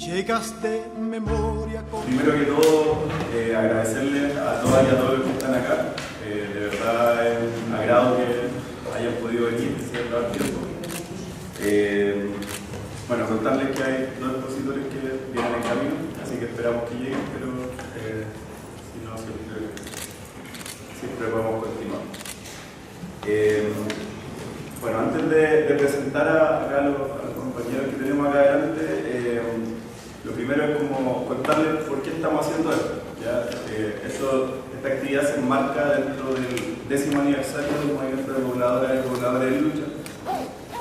Llegaste memoria con... Primero que todo, agradecerles a todas y a todos los que están acá. De verdad es un agrado que hayan podido venir y se hayan tiempo. Bueno, contarles que hay dos expositores que vienen en camino, así que esperamos que lleguen, pero si no, siempre podemos continuar. Bueno, antes de presentar acá a los compañeros que tenemos acá adelante, lo primero es como contarles por qué estamos haciendo esto. ¿Ya? Esta actividad se enmarca dentro del 10º aniversario del movimiento de pobladoras y pobladores en lucha.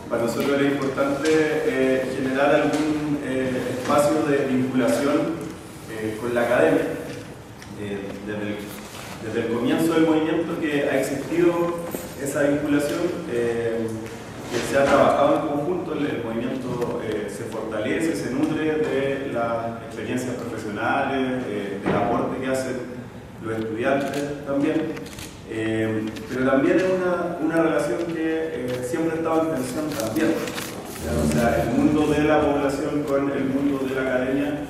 Para nosotros era importante generar algún espacio de vinculación con la academia. Desde el comienzo del movimiento que ha existido esa vinculación, que se ha trabajado en conjunto, el movimiento se fortalece, se nutre de las experiencias profesionales, del aporte que hacen los estudiantes también, pero también es una relación que siempre ha estado en tensión también. O sea, el mundo de la población con el mundo de la academia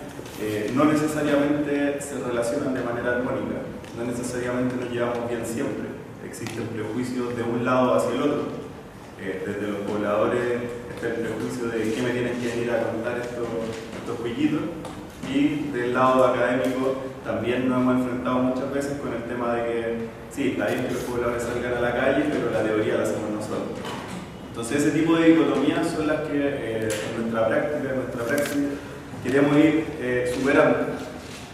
no necesariamente se relacionan de manera armónica, no necesariamente nos llevamos bien siempre, existen prejuicios de un lado hacia el otro. Desde los pobladores está el prejuicio de qué me tienen que venir a contar estos jueguitos, y del lado académico también nos hemos enfrentado muchas veces con el tema de que sí, está bien que los pobladores salgan a la calle, pero la teoría la hacemos nosotros. Entonces ese tipo de dicotomías son las que en nuestra práctica, en nuestra praxis, queremos ir superando,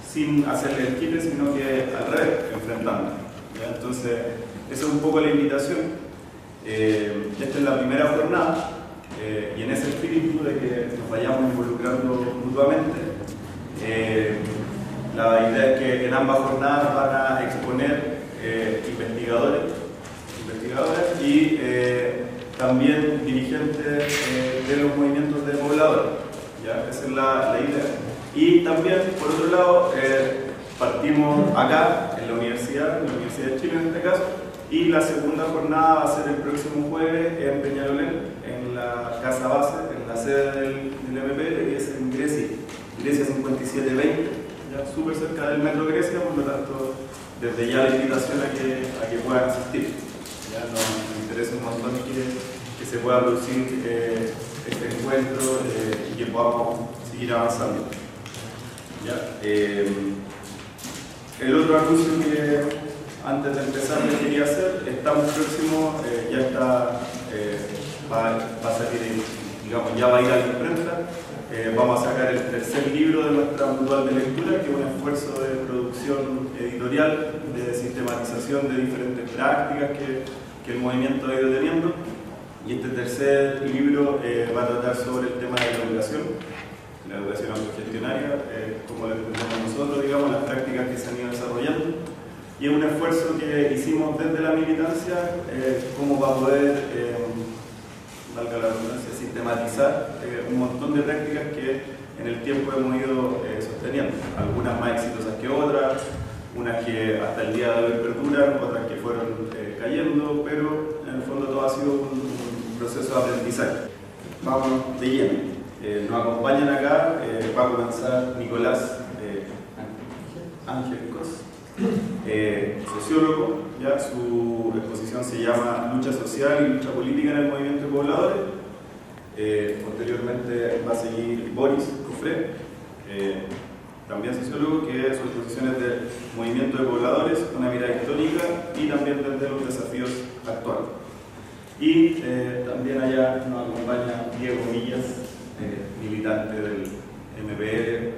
sin hacerle el quite, sino que al revés, enfrentando. ¿Ya? Entonces, esa es un poco la invitación. Esta es la primera jornada y en ese espíritu de que nos vayamos involucrando mutuamente, la idea es que en ambas jornadas van a exponer investigadoras y también dirigentes de los movimientos de pobladores. ¿Ya? Esa es la idea. Y también, por otro lado, partimos acá en la Universidad de Chile en este caso, y la segunda jornada va a ser el próximo jueves en Peñalolén, en la casa base, en la sede del MPL, que es en Grecia 5720, ya súper cerca del metro Grecia, por lo tanto, desde ya la invitación a que puedan asistir. Ya nos interesa un montón que se pueda producir este encuentro y que podamos seguir avanzando. ¿Ya? El otro anuncio que antes de empezar les quería hacer, estamos próximos, ya está, va a salir, digamos, ya va a ir a la imprenta, vamos a sacar el tercer libro de nuestra manual de lectura, que es un esfuerzo de producción editorial, de sistematización de diferentes prácticas que el movimiento ha ido teniendo, y este tercer libro va a tratar sobre el tema de la educación autogestionaria, como lo entendemos nosotros, digamos, las prácticas que se han ido desarrollando. Y es un esfuerzo que hicimos desde la militancia como para poder, valga la redundancia, sistematizar un montón de prácticas que en el tiempo hemos ido sosteniendo. Algunas más exitosas que otras, unas que hasta el día de hoy perduran, otras que fueron cayendo, pero en el fondo todo ha sido un proceso de aprendizaje. Vamos de lleno. Nos acompañan acá, va a comenzar Nicolás Ángel Cos, sociólogo, ya su exposición se llama Lucha Social y Lucha Política en el Movimiento de Pobladores. Posteriormente va a seguir Boris Cofré, también sociólogo, que su exposición es del Movimiento de Pobladores, una mirada histórica y también desde los desafíos actuales. Y también allá nos acompaña Diego Millas, militante del MPL,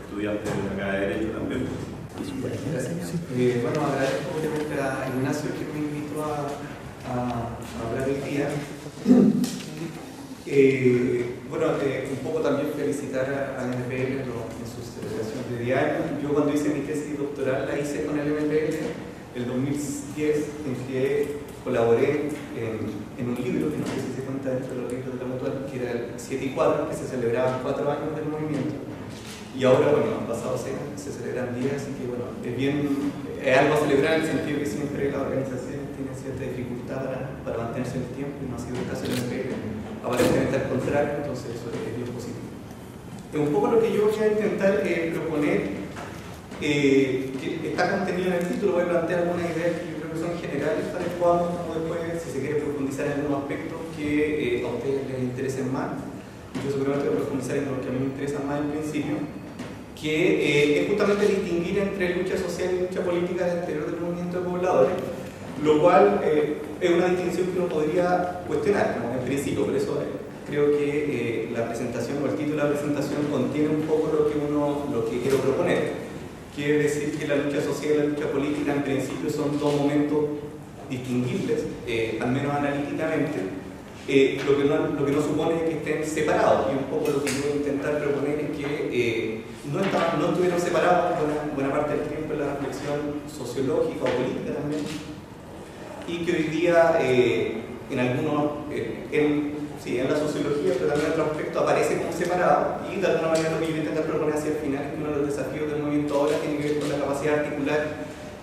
estudiante de acá de Derecho también. Gracias. Bueno, agradezco obviamente a Ignacio que me invitó a hablar hoy día. Bueno, un poco también felicitar al MPL en su celebración de 10 años. Yo cuando hice mi tesis doctoral la hice con el MPL el 2010, en que colaboré en un libro que no sé si se cuenta dentro de los libros de la mutual, que era el 7 y 4, que se celebraban 4 años del movimiento. Y ahora, bueno, han pasado 6 años, se celebran 10, así que bueno, es algo a celebrar en el sentido que siempre la organización tiene cierta dificultad para mantenerse en el tiempo, y no ha sido el caso del MPL. Aparentemente al contrario, entonces eso es bien positivo. Un poco lo que yo voy a intentar proponer, que está contenido en el título, voy a plantear algunas ideas que yo creo que son generales para que podamos después, si se quiere profundizar en algunos aspectos que a ustedes les interesen más. Yo seguramente voy a profundizar en lo que a mí me interesa más en principio, que es justamente distinguir entre lucha social y lucha política al interior del movimiento de pobladores, lo cual es una distinción que uno podría cuestionar, como en principio, por eso creo que la presentación o el título de la presentación contiene un poco lo que quiero proponer. Quiere decir que la lucha social y la lucha política en principio son dos momentos distinguibles, al menos analíticamente. Lo que no supone que estén separados, y un poco lo que yo voy a intentar proponer es que no estuvieron separados buena parte del tiempo en la reflexión sociológica o política también, y que hoy día en la sociología, pero también en otro aspecto, aparece como separado, y de alguna manera lo que yo voy a intentar proponer hacia el final es que uno de los desafíos del movimiento ahora tiene que ver con la capacidad de articular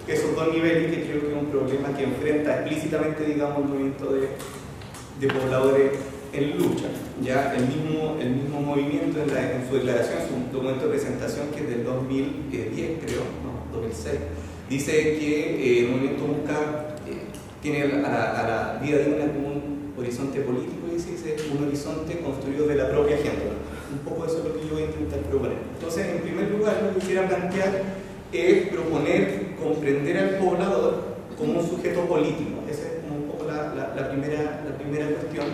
esos dos niveles, que creo que es un problema que enfrenta explícitamente, digamos, el movimiento de pobladores en lucha. Ya el mismo movimiento en su declaración, su documento de presentación, que es del 2010, creo, no, 2006, dice que el movimiento busca, tiene a la vida digna como un horizonte político, y dice un horizonte construido de la propia agenda. Un poco eso es lo que yo voy a intentar proponer. Entonces, en primer lugar, lo que quisiera plantear es proponer comprender al poblador como un sujeto político. Esa es como un poco la primera cuestión,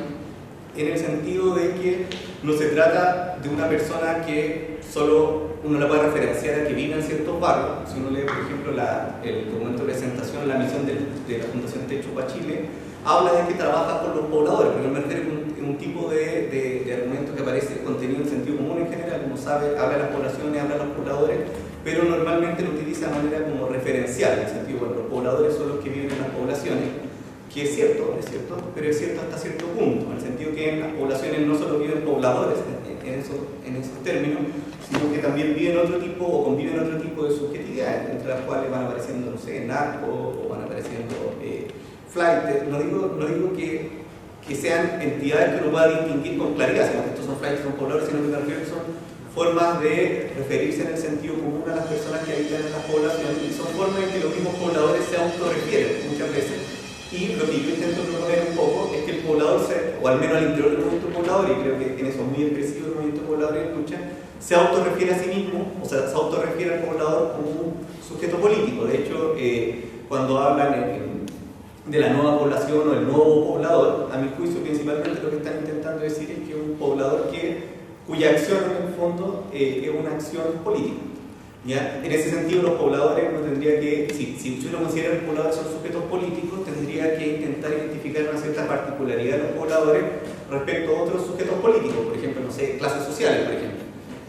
en el sentido de que no se trata de una persona que solo uno la puede referenciar a que vive en ciertos barrios. Si uno lee, por ejemplo, el documento de presentación, la misión de la Fundación Techo para Chile, habla de que trabaja con los pobladores, porque me refiero a un tipo de argumento que aparece contenido en sentido común en general, como sabe, habla de las poblaciones, habla de los pobladores, pero normalmente lo utiliza de manera como referencial, en el sentido, bueno, los pobladores son los que viven en las poblaciones, que es cierto, pero es cierto hasta cierto punto, en el sentido que en las poblaciones no solo viven pobladores en esos términos, sino que también viven otro tipo o conviven otro tipo de subjetividades, entre las cuales van apareciendo, no sé, narcos, o van apareciendo flightes. No digo que sean entidades que uno pueda distinguir con claridad, sino que estos son flightes, son pobladores, sino que me refiero que son formas de referirse en el sentido común a las personas que habitan en las poblaciones, y son formas en que los mismos pobladores se autorrefieren muchas veces. Y lo que yo intento proponer un poco es que el poblador, o al menos al interior del movimiento poblador, y creo que en eso es muy expresivo el movimiento poblador en lucha, se autorrefiere a sí mismo, o sea, se autorrefiere al poblador como un sujeto político. De hecho, cuando hablan de la nueva población o el nuevo poblador, a mi juicio principalmente lo que están intentando decir es que es un poblador cuya acción en el fondo es una acción política. ¿Ya? En ese sentido, los pobladores no tendría que, si uno considera que los pobladores son sujetos políticos, tendría que intentar identificar una cierta particularidad de los pobladores respecto a otros sujetos políticos, por ejemplo, no sé, clases sociales, por ejemplo.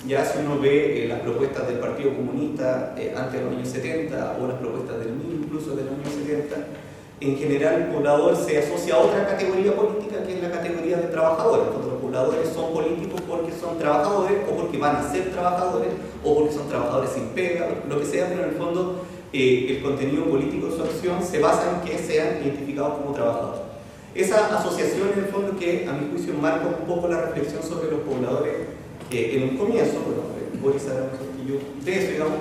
Ya si uno ve las propuestas del Partido Comunista antes de los años 70, o las propuestas del MIR incluso de los años 70, en general el poblador se asocia a otra categoría política, que es la categoría de trabajadores. Los pobladores son políticos porque son trabajadores, o porque van a ser trabajadores, o porque son trabajadores sin pega, lo que sea, pero en el fondo el contenido político de su acción se basa en que sean identificados como trabajadores. Esa asociación, en el fondo, que a mi juicio marca un poco la reflexión sobre los pobladores en un comienzo, bueno, Boris sabrá mejor que yo de eso, digamos,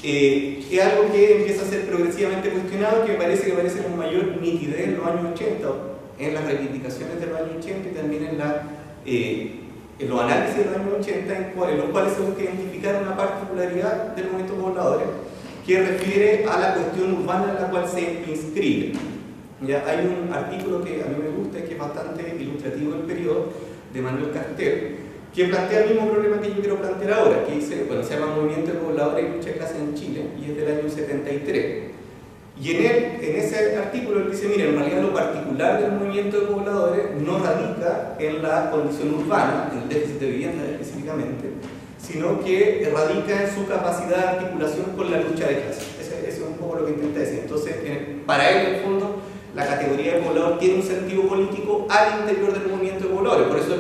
es algo que empieza a ser progresivamente cuestionado, que me parece que aparece con mayor nitidez en los años 80, en las reivindicaciones de los años 80, y también en los análisis de los años 80, en los cuales se busca identificar una particularidad del movimiento pobladores que refiere a la cuestión urbana en la cual se inscribe. ¿Ya? Hay un artículo que a mí me gusta y que es bastante ilustrativo del periodo, de Manuel Castel, que plantea el mismo problema que yo quiero plantear ahora, que dice, bueno, se llama Movimiento de Pobladores y Lucha de Clases en Chile, y es del año 73. Y en ese artículo él dice, mire, en realidad lo particular del movimiento de pobladores no radica en la condición urbana, en el déficit de vivienda específicamente, sino que radica en su capacidad de articulación con la lucha de clases. Ese es un poco lo que intenta decir. Entonces, para él, en el fondo, la categoría de poblador tiene un sentido político al interior del movimiento de pobladores. Por eso,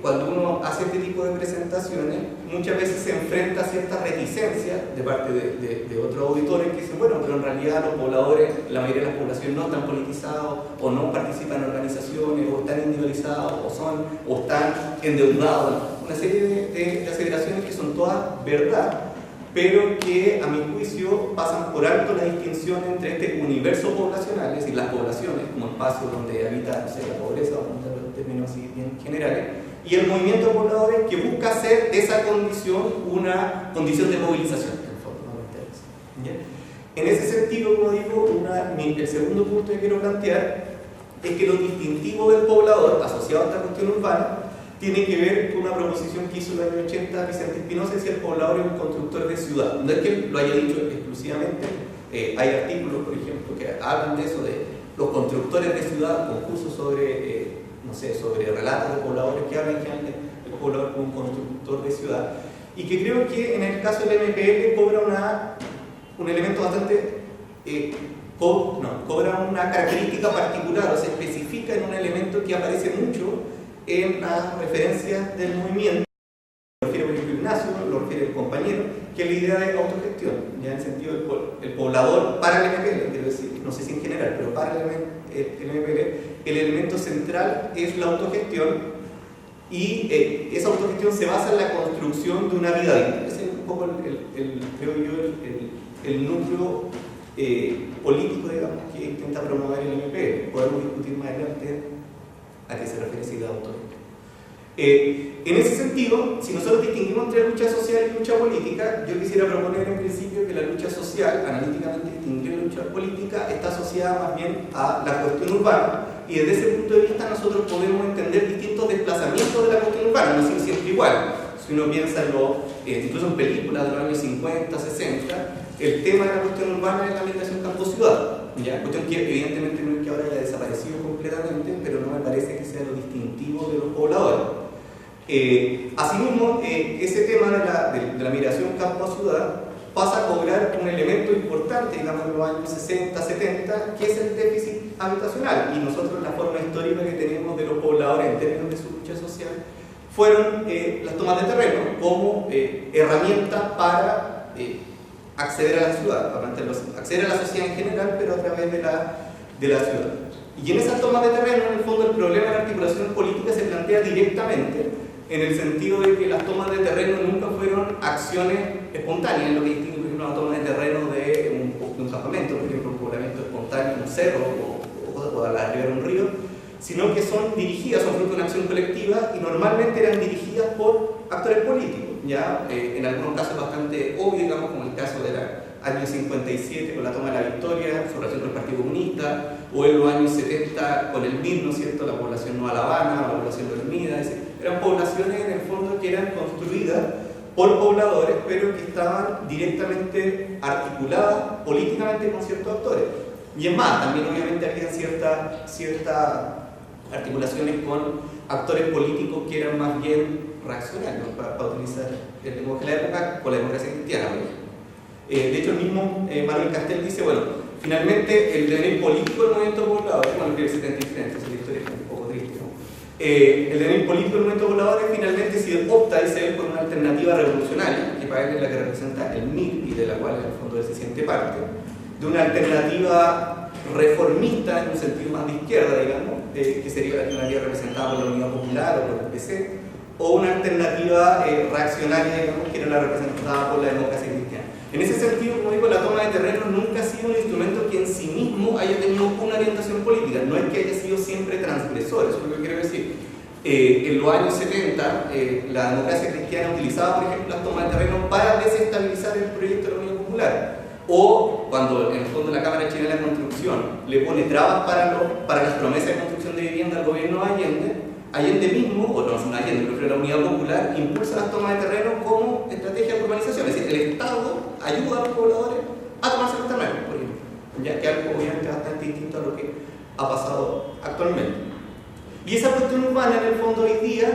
cuando uno hace este tipo de presentaciones, muchas veces se enfrenta a cierta reticencia de parte de otros auditores que dicen, bueno, pero en realidad los pobladores, la mayoría de las poblaciones no están politizados, o no participan en organizaciones, o están individualizados, o están endeudados. una serie de aseveraciones que son todas verdad, pero que a mi juicio pasan por alto la distinción entre este universo poblacional, es decir, las poblaciones como espacio donde habita, no sé, la pobreza, vamos a usar términos así bien generales, y el movimiento de pobladores que busca hacer de esa condición una condición de movilización, en el fondo, no me interesa. ¿Ya? En ese sentido, como digo, el segundo punto que quiero plantear es que lo distintivo del poblador asociado a esta cuestión urbana tiene que ver con una proposición que hizo en el año 80 Vicente Espinosa, decía el poblador es un constructor de ciudad. No es que él lo haya dicho exclusivamente, hay artículos, por ejemplo, que hablan de eso, de los constructores de ciudad, concursos sobre, no sé, sobre relatos de pobladores que hablan generalmente del poblador como un constructor de ciudad, y que creo que en el caso del MPL cobra un elemento bastante, cobra una característica particular, o se especifica en un elemento que aparece mucho en las referencias del movimiento. Lo refiere, por ejemplo, Ignacio, lo refiere el compañero, que es la idea de autogestión, ya en el sentido del poblador para el MPL, quiero decir, no sé si en general, pero para el MPL, el elemento central es la autogestión, y esa autogestión se basa en la construcción de una vida digna. Ese es un poco, creo yo, el núcleo político, digamos, que intenta promover el MPL. Podemos discutir más adelante a qué se refiere esa idea de autogestión. En ese sentido, si nosotros distinguimos entre lucha social y lucha política, yo quisiera proponer en principio que la lucha social, analíticamente distinguir la lucha política, está asociada más bien a la cuestión urbana, y desde ese punto de vista nosotros podemos entender distintos desplazamientos de la cuestión urbana, no es siempre igual. Si uno piensa incluso en películas de los años 50, 60, el tema de la cuestión urbana es la migración campo-ciudad. ¿Ya? Cuestión que evidentemente no es que ahora haya desaparecido completamente, pero no me parece que sea lo distintivo de los pobladores. Asimismo, ese tema de la migración campo-ciudad pasa a cobrar un elemento importante, digamos, en los años 60, 70, que es el déficit habitacional. Y nosotros, la forma histórica que tenemos de los pobladores en términos de su lucha social, fueron las tomas de terreno como herramienta para acceder a la ciudad, para acceder a la sociedad en general, pero a través de la ciudad. Y en esas tomas de terreno, en el fondo, el problema de la articulación política se plantea directamente, en el sentido de que las tomas de terreno nunca fueron acciones espontáneas, lo que distingue, por ejemplo, una toma de terreno de un campamento, por ejemplo, un poblamiento espontáneo en un cerro o a la ribera de un río, sino que son dirigidas, son fruto de una acción colectiva y normalmente eran dirigidas por actores políticos, ya en algunos casos bastante obvio, digamos, como el caso del año 57 con la toma de la Victoria, su relación con el Partido Comunista, o en los años 70 con el MIR, ¿no es cierto?, la población no alabana, la población dormida, es decir, eran poblaciones en el fondo que eran construidas por pobladores, pero que estaban directamente articuladas políticamente con ciertos actores. Y es más, también obviamente había ciertas articulaciones con actores políticos que eran más bien reaccionarios, para utilizar el lenguaje de la época, con la democracia cristiana, por ejemplo. De hecho, el mismo Manuel Castel dice, bueno, finalmente el devenir político del movimiento poblador, bueno, que el 73, entonces la historia es un poco triste, ¿no? El devenir político del movimiento poblador finalmente si opta, dice él, por una alternativa revolucionaria, que para él es la que representa el MIR y de la cual en el fondo él se siente parte, de una alternativa reformista en un sentido más de izquierda, digamos, que sería la alternativa representada por la Unidad Popular o por el PC, o una alternativa reaccionaria, digamos, que era la representada por la democracia cristiana. En ese sentido, como digo, la toma de terreno nunca ha sido un instrumento que en sí mismo haya tenido una orientación política, no es que haya sido siempre transgresor, eso es lo que quiero decir. En los años 70, la democracia cristiana utilizaba, por ejemplo, las tomas de terreno para desestabilizar el proyecto de la Unión Popular. O cuando en el fondo la Cámara Chilena de Construcción le pone trabas para las promesas de construcción de vivienda al gobierno de Allende mismo, o no Allende, pero la Unidad Popular impulsa las tomas de terreno como estrategia de urbanización. Es decir, el Estado ayuda a los pobladores a tomarse los terrenos, por ejemplo, ya que algo obviamente bastante distinto a lo que ha pasado actualmente. Y esa cuestión urbana, en el fondo, hoy día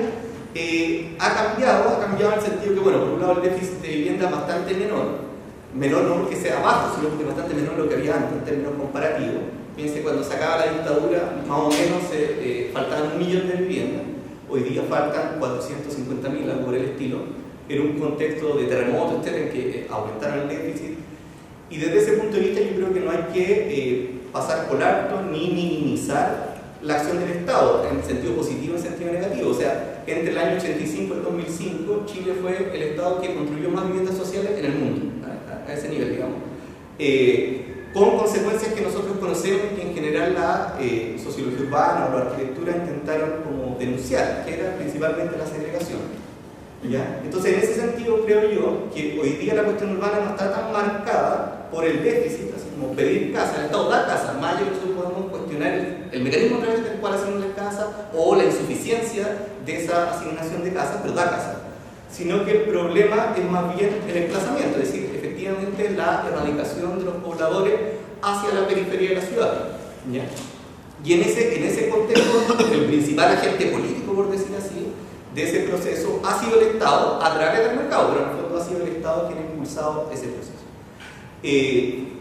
ha cambiado en el sentido que, bueno, por un lado el déficit de vivienda es bastante menor no porque sea bajo, sino porque es bastante menor de lo que había antes en términos comparativos. Fíjense, cuando se acaba la dictadura, más o menos faltaban 1 millón de viviendas, hoy día faltan 450.000, algo por el estilo, en un contexto de terremotos, en que aumentaron el déficit. Y desde ese punto de vista yo creo que no hay que pasar por alto ni minimizar la acción del Estado, en sentido positivo y en sentido negativo. O sea, entre el año 85 y el 2005, Chile fue el Estado que construyó más viviendas sociales en el mundo, a ese nivel, digamos. Con consecuencias que nosotros conocemos y que en general la sociología urbana o la arquitectura intentaron como denunciar, que era principalmente la segregación. ¿Ya? Entonces, en ese sentido, creo yo que hoy día la cuestión urbana no está tan marcada por el déficit, así como pedir casa, el Estado da casa, más allá de que nosotros podemos cuestionar el mecanismo a través del cual asignan la casa o la insuficiencia de esa asignación de casa, pero da casa, sino que el problema es más bien el desplazamiento, es decir, efectivamente la erradicación de los pobladores hacia la periferia de la ciudad. ¿Ya? Y en ese contexto, el principal agente político, por decir así, de ese proceso ha sido el Estado a través del mercado, pero en el fondo ha sido el Estado quien ha impulsado ese proceso. Y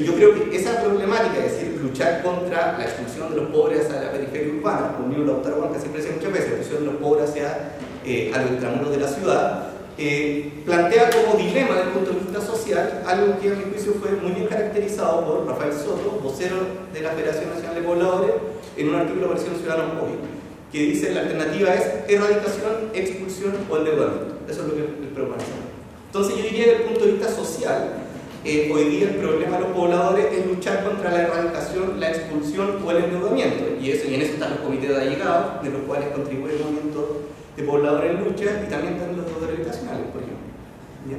yo creo que esa problemática, es decir, luchar contra la expulsión de los pobres hacia la periferia urbana, como el doctor Juan que siempre dice muchas veces, la expulsión de los pobres hacia a los extramuros de la ciudad, plantea como dilema desde el punto de vista social algo que a mi juicio fue muy bien caracterizado por Rafael Soto, vocero de la Federación Nacional de Pobladores, en un artículo que apareció en Ciudadanos Móvil, que dice la alternativa es erradicación, expulsión o endeudamiento. Eso es lo que les propone. Entonces yo diría desde el punto de vista social, hoy día el problema de los pobladores es luchar contra la erradicación, la expulsión o el endeudamiento, y en eso están los comités de allegados, de los cuales contribuye el movimiento de pobladores en lucha, y también están los deudores habitacionales, por ejemplo. ¿Ya?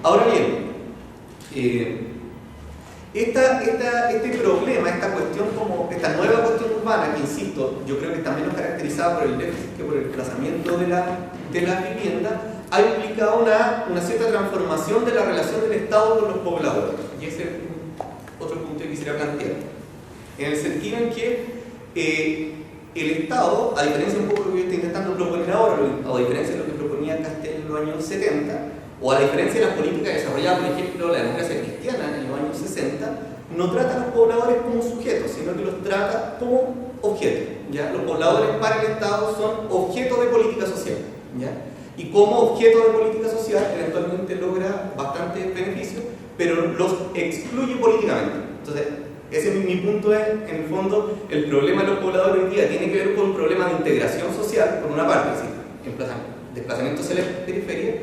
Ahora bien, este problema, esta cuestión como esta nueva cuestión urbana, que insisto, yo creo que está menos caracterizada por el déficit que por el desplazamiento de la vivienda, ha implicado una cierta transformación de la relación del Estado con los pobladores. Y ese es otro punto que quisiera plantear. En el sentido en que el Estado, a diferencia un poco de lo que yo estoy intentando proponer ahora, o a diferencia de lo que proponía Castel en los años 70, o a diferencia de las políticas desarrolladas, por ejemplo, la democracia cristiana en los años 60, no trata a los pobladores como sujetos, sino que los trata como objetos. ¿Ya? Los pobladores para el Estado son objetos de política social. ¿Ya? Y como objeto de política social eventualmente logra bastantes beneficios, pero los excluye políticamente. Entonces, ese es mi punto, es, en el fondo, el problema de los pobladores hoy día tiene que ver con un problema de integración social, por una parte, es decir, desplazamiento hacia la periferia,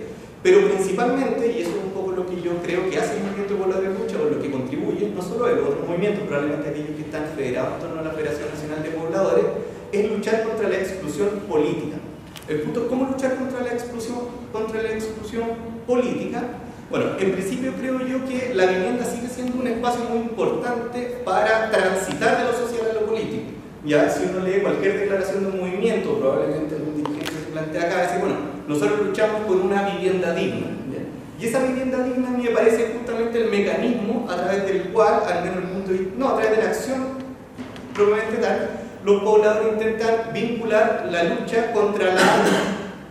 pero principalmente, y eso es un poco lo que yo creo que hace el movimiento de pobladores en lucha, o lo que contribuye, no solo él, otros movimientos, probablemente aquellos que están federados en torno a la Federación Nacional de Pobladores, es luchar contra la exclusión política. El punto es cómo luchar contra la exclusión política. Bueno, en principio creo yo que la vivienda sigue siendo un espacio muy importante para transitar de lo social a lo político. Ya, si uno lee cualquier declaración de un movimiento, probablemente algún dirigente se plantea acá, dice, bueno, nosotros luchamos por una vivienda digna. ¿Ya? Y esa vivienda digna a mí me parece justamente el mecanismo a través del cual, al menos el punto de vista, no, a través de la acción probablemente tal, los pobladores intentan vincular la lucha contra la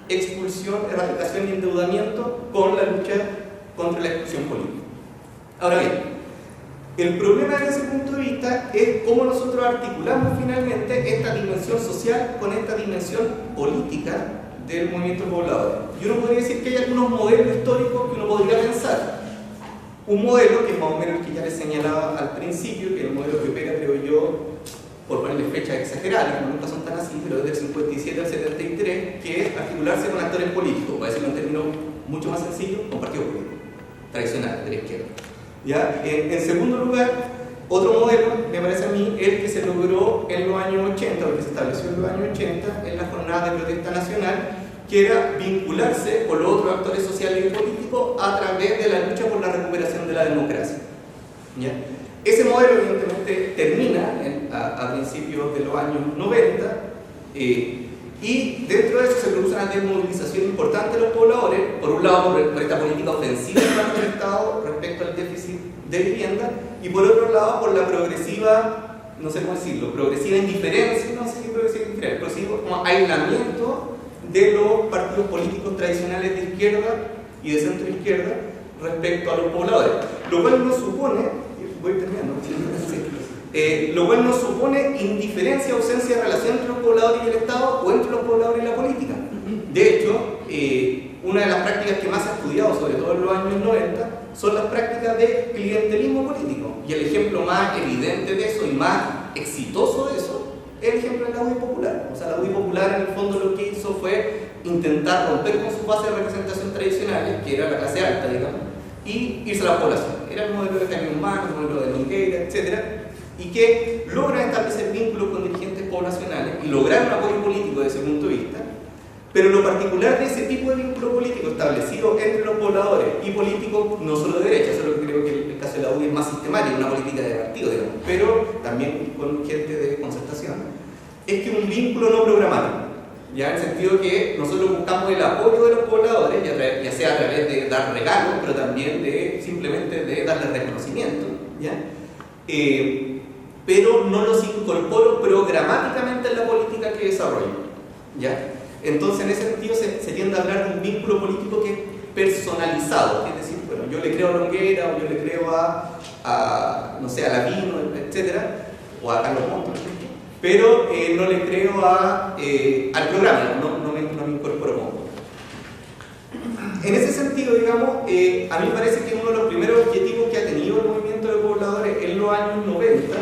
expulsión, erradicación y endeudamiento con la lucha contra la exclusión política. Ahora bien, el problema desde ese punto de vista es cómo nosotros articulamos finalmente esta dimensión social con esta dimensión política del movimiento poblador. Y uno podría decir que hay algunos modelos históricos que uno podría pensar. Un modelo que es más o menos el que ya les señalaba al principio, que es el modelo que opera, creo yo, por ponerle fechas exageradas, que nunca son tan así, pero desde el 57 al 73, que es articularse con actores políticos, para decirlo en términos mucho más sencillos, con partidos políticos tradicionales de la izquierda. ¿Ya? En segundo lugar, otro modelo, me parece a mí, el que se logró en los años 80, o que se estableció en los años 80, en la jornada de protesta nacional, que era vincularse con los otros actores sociales y políticos a través de la lucha por la recuperación de la democracia. ¿Ya? Ese modelo evidentemente termina a principios de los años 90 y dentro de eso se produce una desmovilización importante de los pobladores, por un lado por esta política ofensiva del Estado respecto al déficit de vivienda y por otro lado por la progresiva, no sé cómo decirlo, progresiva indiferencia, no sé si progresiva indiferencia, progresivo como aislamiento de los partidos políticos tradicionales de izquierda y de centro izquierda respecto a los pobladores, lo cual no supone voy terminando, lo cual no supone indiferencia, ausencia de relación entre los pobladores y el Estado o entre los pobladores y la política. De hecho, una de las prácticas que más se ha estudiado, sobre todo en los años 90, son las prácticas de clientelismo político. Y el ejemplo más evidente de eso y más exitoso de eso es el ejemplo de la UDI Popular. O sea, la UDI Popular en el fondo lo que hizo fue intentar romper con sus bases de representación tradicionales, que era la clase alta, digamos, y irse a la población. Era el modelo de Camilo Humano, el modelo de Longueira, etc. Y que logran establecer vínculos con dirigentes poblacionales y lograr un apoyo político desde ese punto de vista. Pero lo particular de ese tipo de vínculo político establecido entre los pobladores y políticos, no solo de derecha, eso es lo que creo que el caso de la UDI es más sistemático, una política de partido, digamos, pero también con gente de concertación, es que un vínculo no programático, ya en el sentido que nosotros buscamos el apoyo de los pobladores, ya sea a través de dar regalos, pero también de simplemente de darles reconocimiento, ¿ya? Pero no los incorporo programáticamente en la política que desarrollo, ¿ya? Entonces, en ese sentido, se tiende a hablar de un vínculo político que es personalizado, es decir, bueno, yo le creo a Longueira, o yo le creo no sé, a Lavino, etcétera, o a Carlos Montt, pero no le creo al programa, no me incorporo como. En ese sentido, digamos, a mí me parece que uno de los primeros objetivos que ha tenido el movimiento de pobladores en los años 90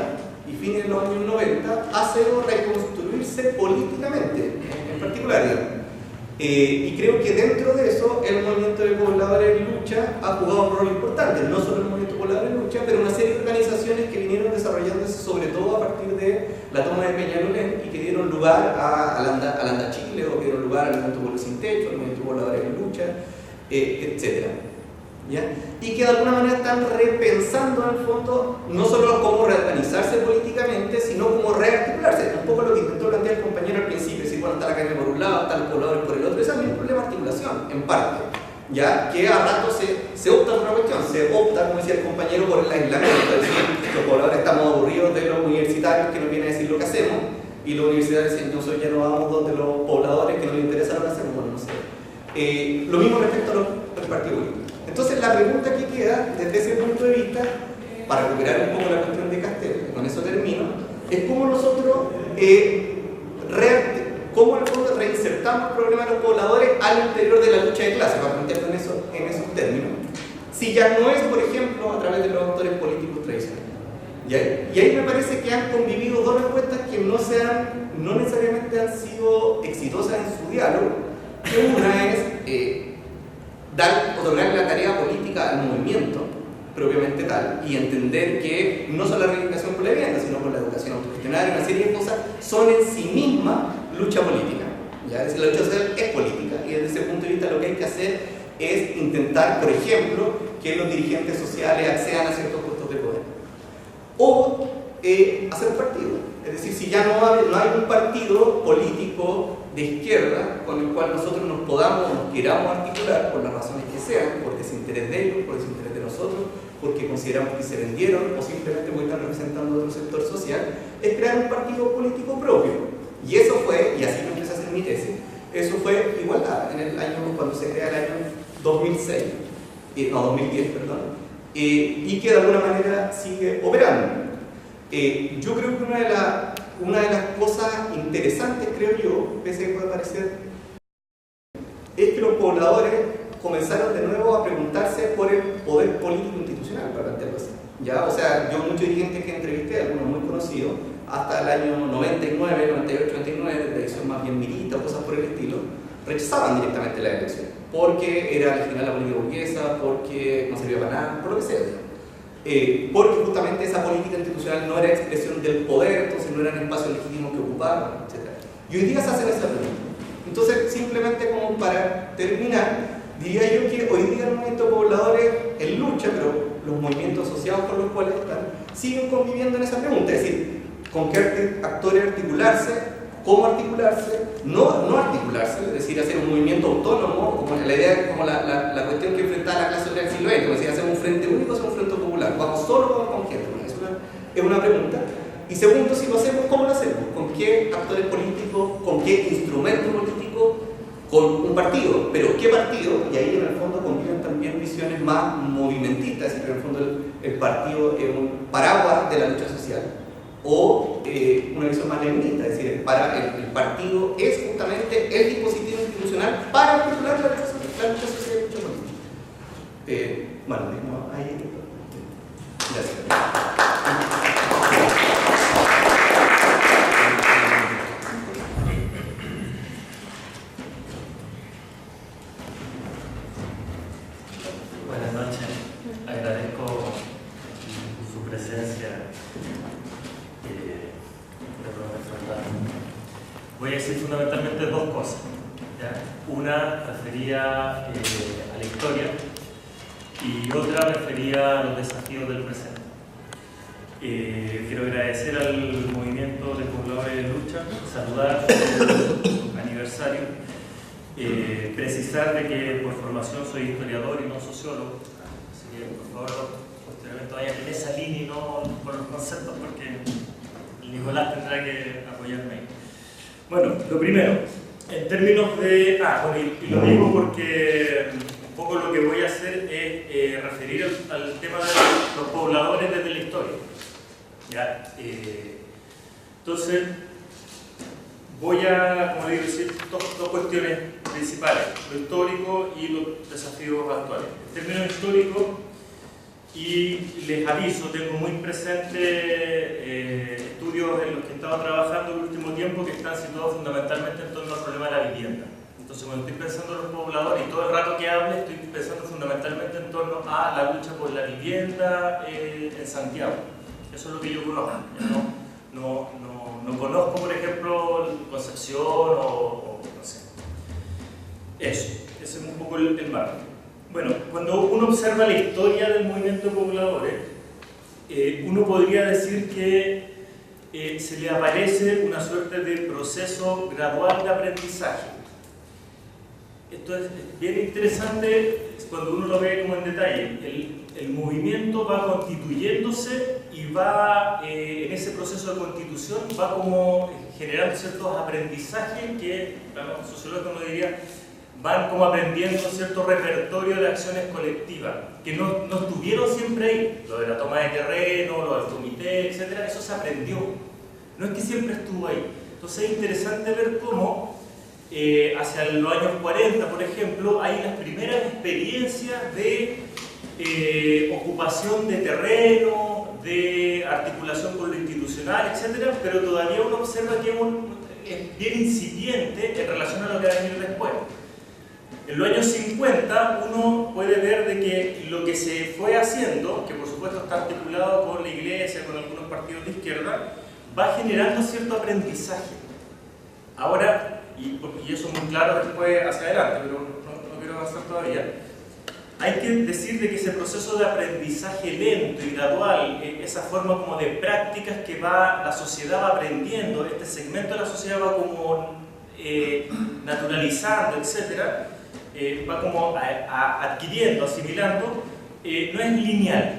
y fines de los años 90 ha sido reconstruirse políticamente, en particular, digamos. Y creo que dentro de eso el movimiento de pobladores en lucha ha jugado un rol importante, no solo el movimiento de pobladores en lucha, pero una serie de organizaciones que vinieron desarrollándose sobre todo a partir de la toma de Peñalolén y que dieron lugar a Anda Chile, o que dieron lugar al movimiento Pueblo Sin Techo, al movimiento de pobladores en lucha, etc. ¿Ya? Y que de alguna manera están repensando en el fondo no solo cómo reorganizarse políticamente, sino cómo rearticularse. Un poco lo que intentó plantear el compañero al principio, decir, bueno, está la calle por un lado, están los pobladores por el otro. Ese es un problema de articulación, en parte, ya que a rato se opta por una cuestión, se opta, como decía el compañero, por el aislamiento, es decir, los pobladores estamos aburridos de los universitarios que nos vienen a decir lo que hacemos, y los universitarios dicen, nosotros ya no vamos donde los pobladores que no les interesa lo que hacemos, bueno, no sé. Lo mismo respecto a los partidos políticos. Entonces la pregunta que queda desde ese punto de vista, para recuperar un poco la cuestión de Castel, que con eso termino, es cómo nosotros cómo en el fondo reinsertamos el problema de los pobladores al interior de la lucha de clases, para plantearlo en esos términos, si ya no es, por ejemplo, a través de los actores políticos tradicionales. Y ahí me parece que han convivido dos respuestas que no necesariamente han sido exitosas en su diálogo. Una es otorgar la tarea política al movimiento propiamente tal y entender que no solo la reivindicación por la vivienda, sino por la educación autogestionaria, una serie de cosas son en sí misma lucha política. ¿Ya? Es decir, la lucha social es política y desde ese punto de vista lo que hay que hacer es intentar, por ejemplo, que los dirigentes sociales accedan a ciertos puestos de poder. O hacer un partido. Es decir, si ya no hay un partido político de izquierda con el cual nosotros nos queramos articular por las razones que sean, por desinterés de ellos, por desinterés de nosotros, porque consideramos que se vendieron o simplemente porque están representando otro sector social, es crear un partido político propio. Y eso fue, y así me empecé a hacer mi tesis, eso fue igualdad en el año, cuando se crea el año 2010, y que de alguna manera sigue operando. Yo creo que una de las cosas interesantes, creo yo, pese a que puede parecer, es que los pobladores comenzaron de nuevo a preguntarse por el poder político institucional, para plantearlo así. ¿Ya? O sea, yo muchos dirigentes que entrevisté, algunos muy conocidos, hasta el año 99, 98, 99, de elección más bien milita, cosas por el estilo, rechazaban directamente la elección, porque era legitimar la política burguesa, porque no servía para nada, por lo que sea. Porque justamente esa política institucional no era expresión del poder, entonces no eran espacios legítimos que ocupaban, etc. Y hoy día se hacen esa pregunta. Entonces, simplemente como para terminar, diría yo que hoy día el movimiento de pobladores en lucha, pero los movimientos asociados con los cuales están, siguen conviviendo en esa pregunta, es decir, con qué actores articularse, cómo articularse, no articularse, es decir, hacer un movimiento autónomo, como la idea, como la cuestión que enfrentaba la clase obrera del siglo XX, como decir, hacer un frente único, hacer un frente popular, vamos solo o vamos con gente, es una pregunta. Y segundo, si lo hacemos, ¿cómo lo hacemos? ¿Con qué actores políticos? ¿Con qué instrumento político? Con un partido, pero ¿qué partido? Y ahí en el fondo conviven también visiones más movimentistas, es decir, en el fondo el partido es un paraguas de la lucha social, o una visión más leninista, es decir, el partido es justamente el dispositivo institucional para articular la lucha social y la lucha política. Bueno, ahí. Gracias. decir fundamentalmente dos cosas, ¿ya? Una refería a la historia y otra refería a los desafíos del presente. Quiero agradecer al movimiento de pobladores de lucha, saludar su aniversario, precisar de que por formación soy historiador y no sociólogo, así que por favor posteriormente vayan en esa línea y no por los conceptos, porque el Nicolás tendrá que apoyarme ahí. Bueno, lo primero, en términos de... y lo digo porque un poco lo que voy a hacer es referir al tema de los pobladores desde la historia. ¿Ya? Entonces, voy a, como digo, decir dos cuestiones principales, lo histórico y los desafíos actuales. En términos históricos, y les aviso, tengo muy presente estudios en los que he estado trabajando en el último tiempo que están situados fundamentalmente en torno al problema de la vivienda. Entonces, cuando estoy pensando en los pobladores, y todo el rato que hable, estoy pensando fundamentalmente en torno a la lucha por la vivienda en Santiago. Eso es lo que yo conozco. Yo no conozco, por ejemplo, Concepción o no sé. Ese es un poco el marco. Bueno, cuando uno observa la historia del movimiento de pobladores, uno podría decir que se le aparece una suerte de proceso gradual de aprendizaje. Esto es bien interesante cuando uno lo ve como en detalle. El movimiento va constituyéndose y va, en ese proceso de constitución, va como generando ciertos aprendizajes que, los sociólogos nos dirían, van como aprendiendo cierto repertorio de acciones colectivas, que no estuvieron siempre ahí. Lo de la toma de terreno, lo del comité, etc., eso se aprendió. No es que siempre estuvo ahí. Entonces es interesante ver cómo hacia los años 40, por ejemplo, hay las primeras experiencias de ocupación de terreno, de articulación con lo institucional, etc., pero todavía uno observa que es bien incipiente en relación a lo que va a venir después. En los años 50 uno puede ver de que lo que se fue haciendo, que por supuesto está articulado con la iglesia, con algunos partidos de izquierda, va generando cierto aprendizaje. Ahora, y eso es muy claro después hacia adelante, pero no quiero avanzar todavía, hay que decir de que ese proceso de aprendizaje lento y gradual, esa forma como de prácticas que la sociedad va aprendiendo, este segmento de la sociedad va como naturalizando, etcétera, va como adquiriendo, asimilando, no es lineal.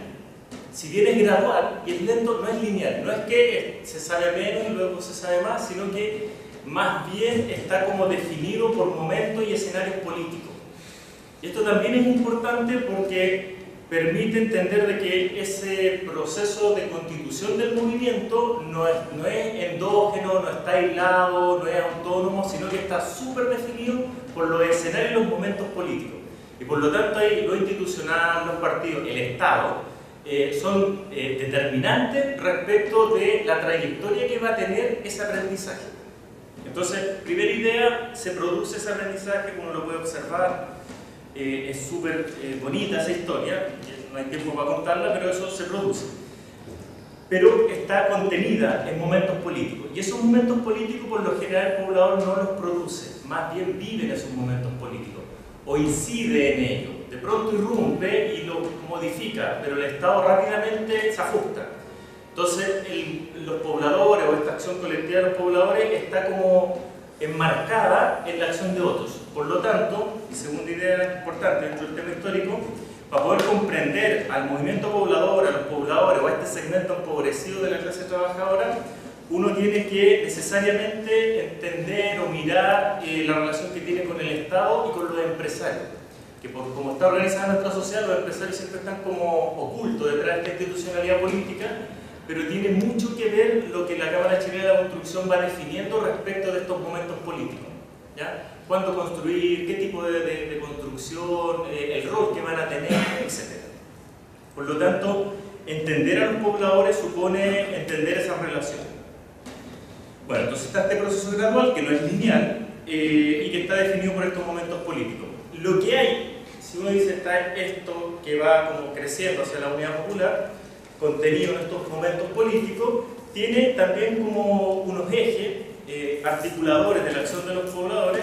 Si bien es gradual y es lento, no es lineal. No es que se sabe menos y luego se sabe más, sino que más bien está como definido por momentos y escenarios políticos. Y esto también es importante porque permite entender de que ese proceso de constitución del movimiento no es endógeno, no está aislado, no es autónomo, sino que está súper definido por los escenarios y los momentos políticos. Y por lo tanto ahí lo institucional, los partidos, el Estado, son determinantes respecto de la trayectoria que va a tener ese aprendizaje. Entonces, primera idea, se produce ese aprendizaje, uno lo puede observar, es súper bonita esa historia, no hay tiempo para contarla, pero eso se produce. Pero está contenida en momentos políticos, y esos momentos políticos por lo general el poblador no los produce, más bien vive en esos momentos políticos, o incide en ellos, de pronto irrumpe y lo modifica, pero el Estado rápidamente se ajusta. Entonces los pobladores o esta acción colectiva de los pobladores está como enmarcada en la acción de otros. Por lo tanto, y segunda idea importante dentro del tema histórico, para poder comprender al movimiento poblador, a los pobladores o a este segmento empobrecido de la clase trabajadora, uno tiene que necesariamente entender o mirar la relación que tiene con el Estado y con los empresarios. Que como está organizada nuestra sociedad, los empresarios siempre están como ocultos detrás de esta institucionalidad política, pero tiene mucho que ver lo que la Cámara Chilena de la Construcción va definiendo respecto de estos momentos políticos. ¿Ya? Cuándo construir, qué tipo de construcción, el rol que van a tener, etc. Por lo tanto, entender a los pobladores supone entender esas relaciones. Bueno, entonces está este proceso gradual que no es lineal y que está definido por estos momentos políticos. Lo que hay, si uno dice está esto que va como creciendo hacia la unidad popular, contenido en estos momentos políticos, tiene también como unos ejes articuladores de la acción de los pobladores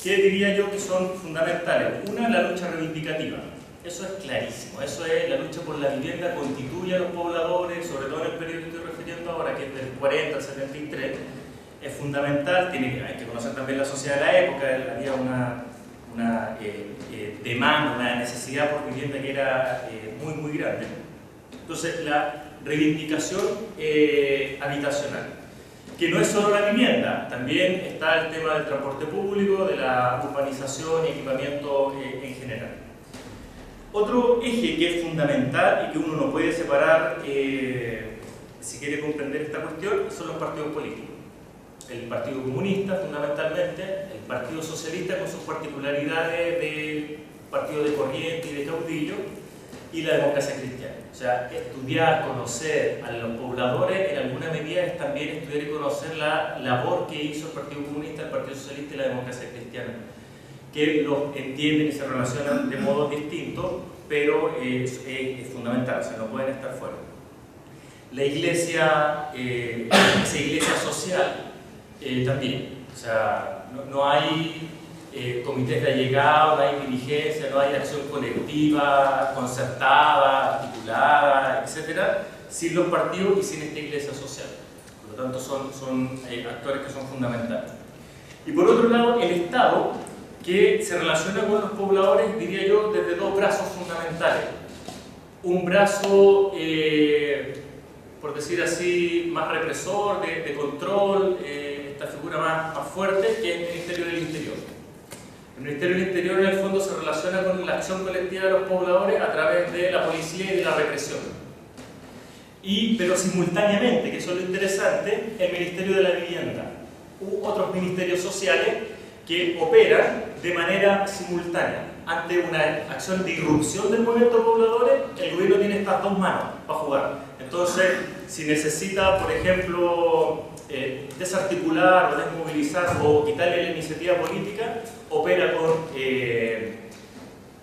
que diría yo que son fundamentales. Una, la lucha reivindicativa. Eso es clarísimo, eso es la lucha por la vivienda, constituye a los pobladores, sobre todo en el periodo que estoy refiriendo ahora, que es del 40 al 73, es fundamental. Hay que conocer también la sociedad de la época, había una demanda, una necesidad por vivienda que era muy grande. Entonces, la reivindicación habitacional, que no es solo la vivienda, también está el tema del transporte público, de la urbanización y equipamiento en general. Otro eje que es fundamental y que uno no puede separar si quiere comprender esta cuestión son los partidos políticos. El Partido Comunista, fundamentalmente, el Partido Socialista con sus particularidades de partido de corriente y de caudillo, y la democracia cristiana. O sea, estudiar, conocer a los pobladores en alguna medida es también estudiar y conocer la labor que hizo el Partido Comunista, el Partido Socialista y la democracia cristiana, que los entienden y se relacionan de modo distinto, pero es fundamental, o sea, no pueden estar fuera. La iglesia, esa iglesia social, también, o sea, no hay comités de allegado, no hay dirigencia, no hay acción colectiva, concertada, articulada, etc., sin los partidos y sin esta iglesia social. Por lo tanto, son actores que son fundamentales. Y por otro lado, el Estado, que se relaciona con los pobladores, diría yo, desde dos brazos fundamentales. Un brazo, por decir así, más represor, de control, esta figura más fuerte, que es el Ministerio del Interior. El Ministerio del Interior, en el fondo, se relaciona con la acción colectiva de los pobladores a través de la policía y de la represión. Pero simultáneamente, que eso es lo interesante, el Ministerio de la Vivienda u otros ministerios sociales que operan de manera simultánea. Ante una acción de irrupción del movimiento de pobladores, el gobierno tiene estas dos manos para jugar. Entonces, si necesita, por ejemplo, desarticular o desmovilizar o quitarle la iniciativa política, opera con,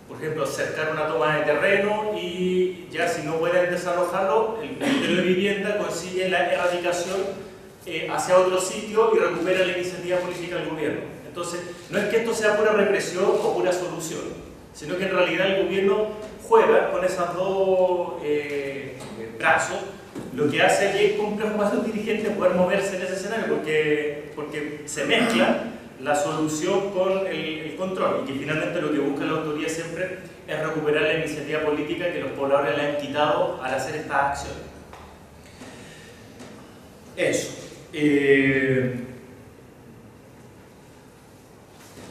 por ejemplo, cercar una toma de terreno y ya si no pueden desalojarlo, el Ministerio de Vivienda consigue la erradicación hacia otro sitio y recupera la iniciativa política del gobierno. Entonces, no es que esto sea pura represión o pura solución, sino que en realidad el gobierno juega con esos dos brazos, lo que hace que es complejo para los dirigentes poder moverse en ese escenario, porque se mezcla la solución con el control, y que finalmente lo que busca la autoridad siempre es recuperar la iniciativa política que los pobladores le han quitado al hacer estas acciones. Eso.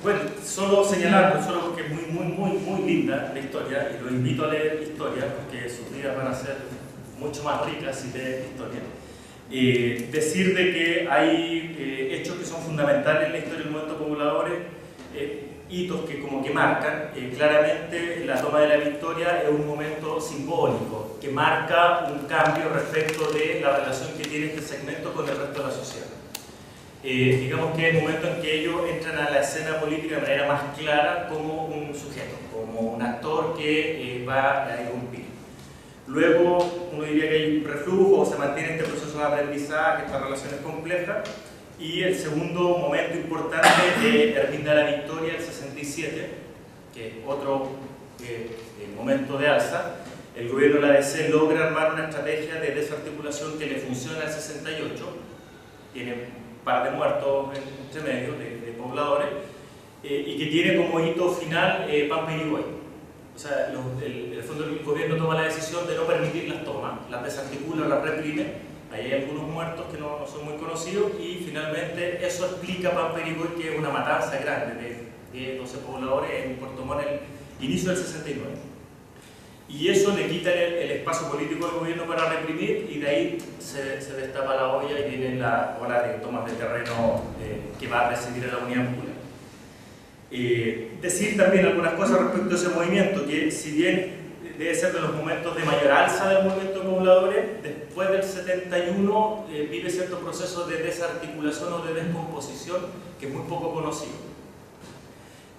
Bueno, solo señalar, solo porque es muy linda la historia, y los invito a leer historia, porque sus vidas van a ser mucho más ricas si leen historia. Decir de que hay hechos que son fundamentales en la historia del movimiento pobladores, hitos que como que marcan claramente la toma de la victoria es un momento simbólico, que marca un cambio respecto de la relación que tiene este segmento con el resto de la sociedad. Digamos que es el momento en que ellos entran a la escena política de manera más clara como un sujeto, como un actor que va a irrumpir. Luego uno diría que hay un reflujo, se mantiene este proceso de aprendizaje, estas relaciones complejas, y el segundo momento importante es Hervín de la Victoria, el 67, que es otro momento de alza. El gobierno de la DC logra armar una estrategia de desarticulación que le funciona al 68, tiene un par de muertos entre medio de pobladores, y que tiene como hito final Pampa y Iguay. O sea, el fondo del gobierno toma la decisión de no permitir las tomas, las desarticula, las reprime. Ahí hay algunos muertos que no son muy conocidos, y finalmente eso explica Pampa y Iguay, que es una matanza grande de 12 pobladores en Puerto Montt en el inicio del 69. Y eso le quita el espacio político del gobierno para reprimir, y de ahí se destapa la olla y viene la ola de tomas de terreno que va a recibir a la Unidad Popular. Decir también algunas cosas respecto a ese movimiento, que si bien debe ser de los momentos de mayor alza del movimiento de pobladores, después del 71 vive cierto proceso de desarticulación o de descomposición que es muy poco conocido.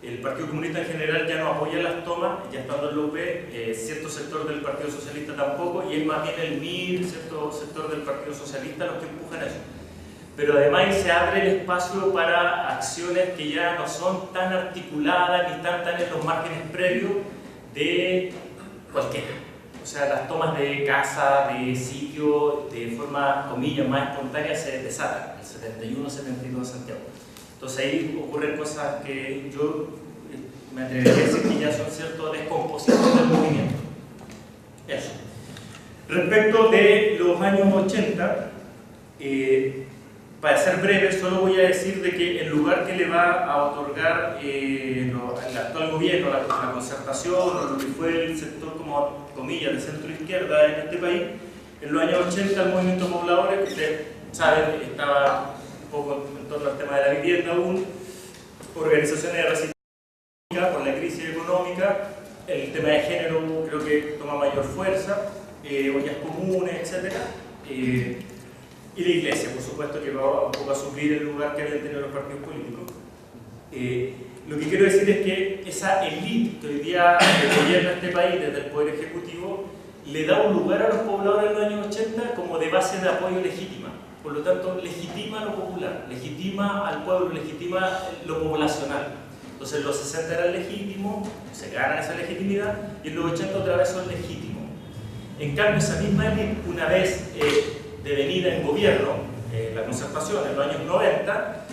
El Partido Comunista en general ya no apoya las tomas, ya estando en la UP, cierto sector del Partido Socialista tampoco, y es más bien el MIR, cierto sector del Partido Socialista los que empujan eso. pero además se abre el espacio para acciones que ya no son tan articuladas ni están tan en los márgenes previos de cualquiera. O sea, las tomas de casa, de sitio, de forma, comillas, más espontánea se desatan, el 71-72 en Santiago. Entonces ahí ocurren cosas que yo me atrevería a decir que ya son ciertas descomposiciones del movimiento. Eso. Respecto de los años 80, para ser breve, solo voy a decir de que el lugar que le va a otorgar el actual gobierno, la concertación, o lo que fue el sector como comillas de centro izquierda en este país, en los años 80 el movimiento pobladores, que ustedes saben, estaba un poco en torno al tema de la vivienda aún, organizaciones de resistencia por la crisis económica, el tema de género creo que toma mayor fuerza, ollas comunes, etc. Y la iglesia, por supuesto, que va un poco a suplir el lugar que habían tenido los partidos políticos. Lo que quiero decir es que esa élite que hoy día gobierna este país desde el Poder Ejecutivo le da un lugar a los pobladores en los años 80 como de base de apoyo legítima. Por lo tanto, legitima lo popular, legitima al pueblo, legitima lo poblacional. Entonces, los 60 eran legítimos, se ganan esa legitimidad, y en los 80 otra vez son legítimos. En cambio, esa misma élite, una vez devenida en gobierno, la concertación en los años 90,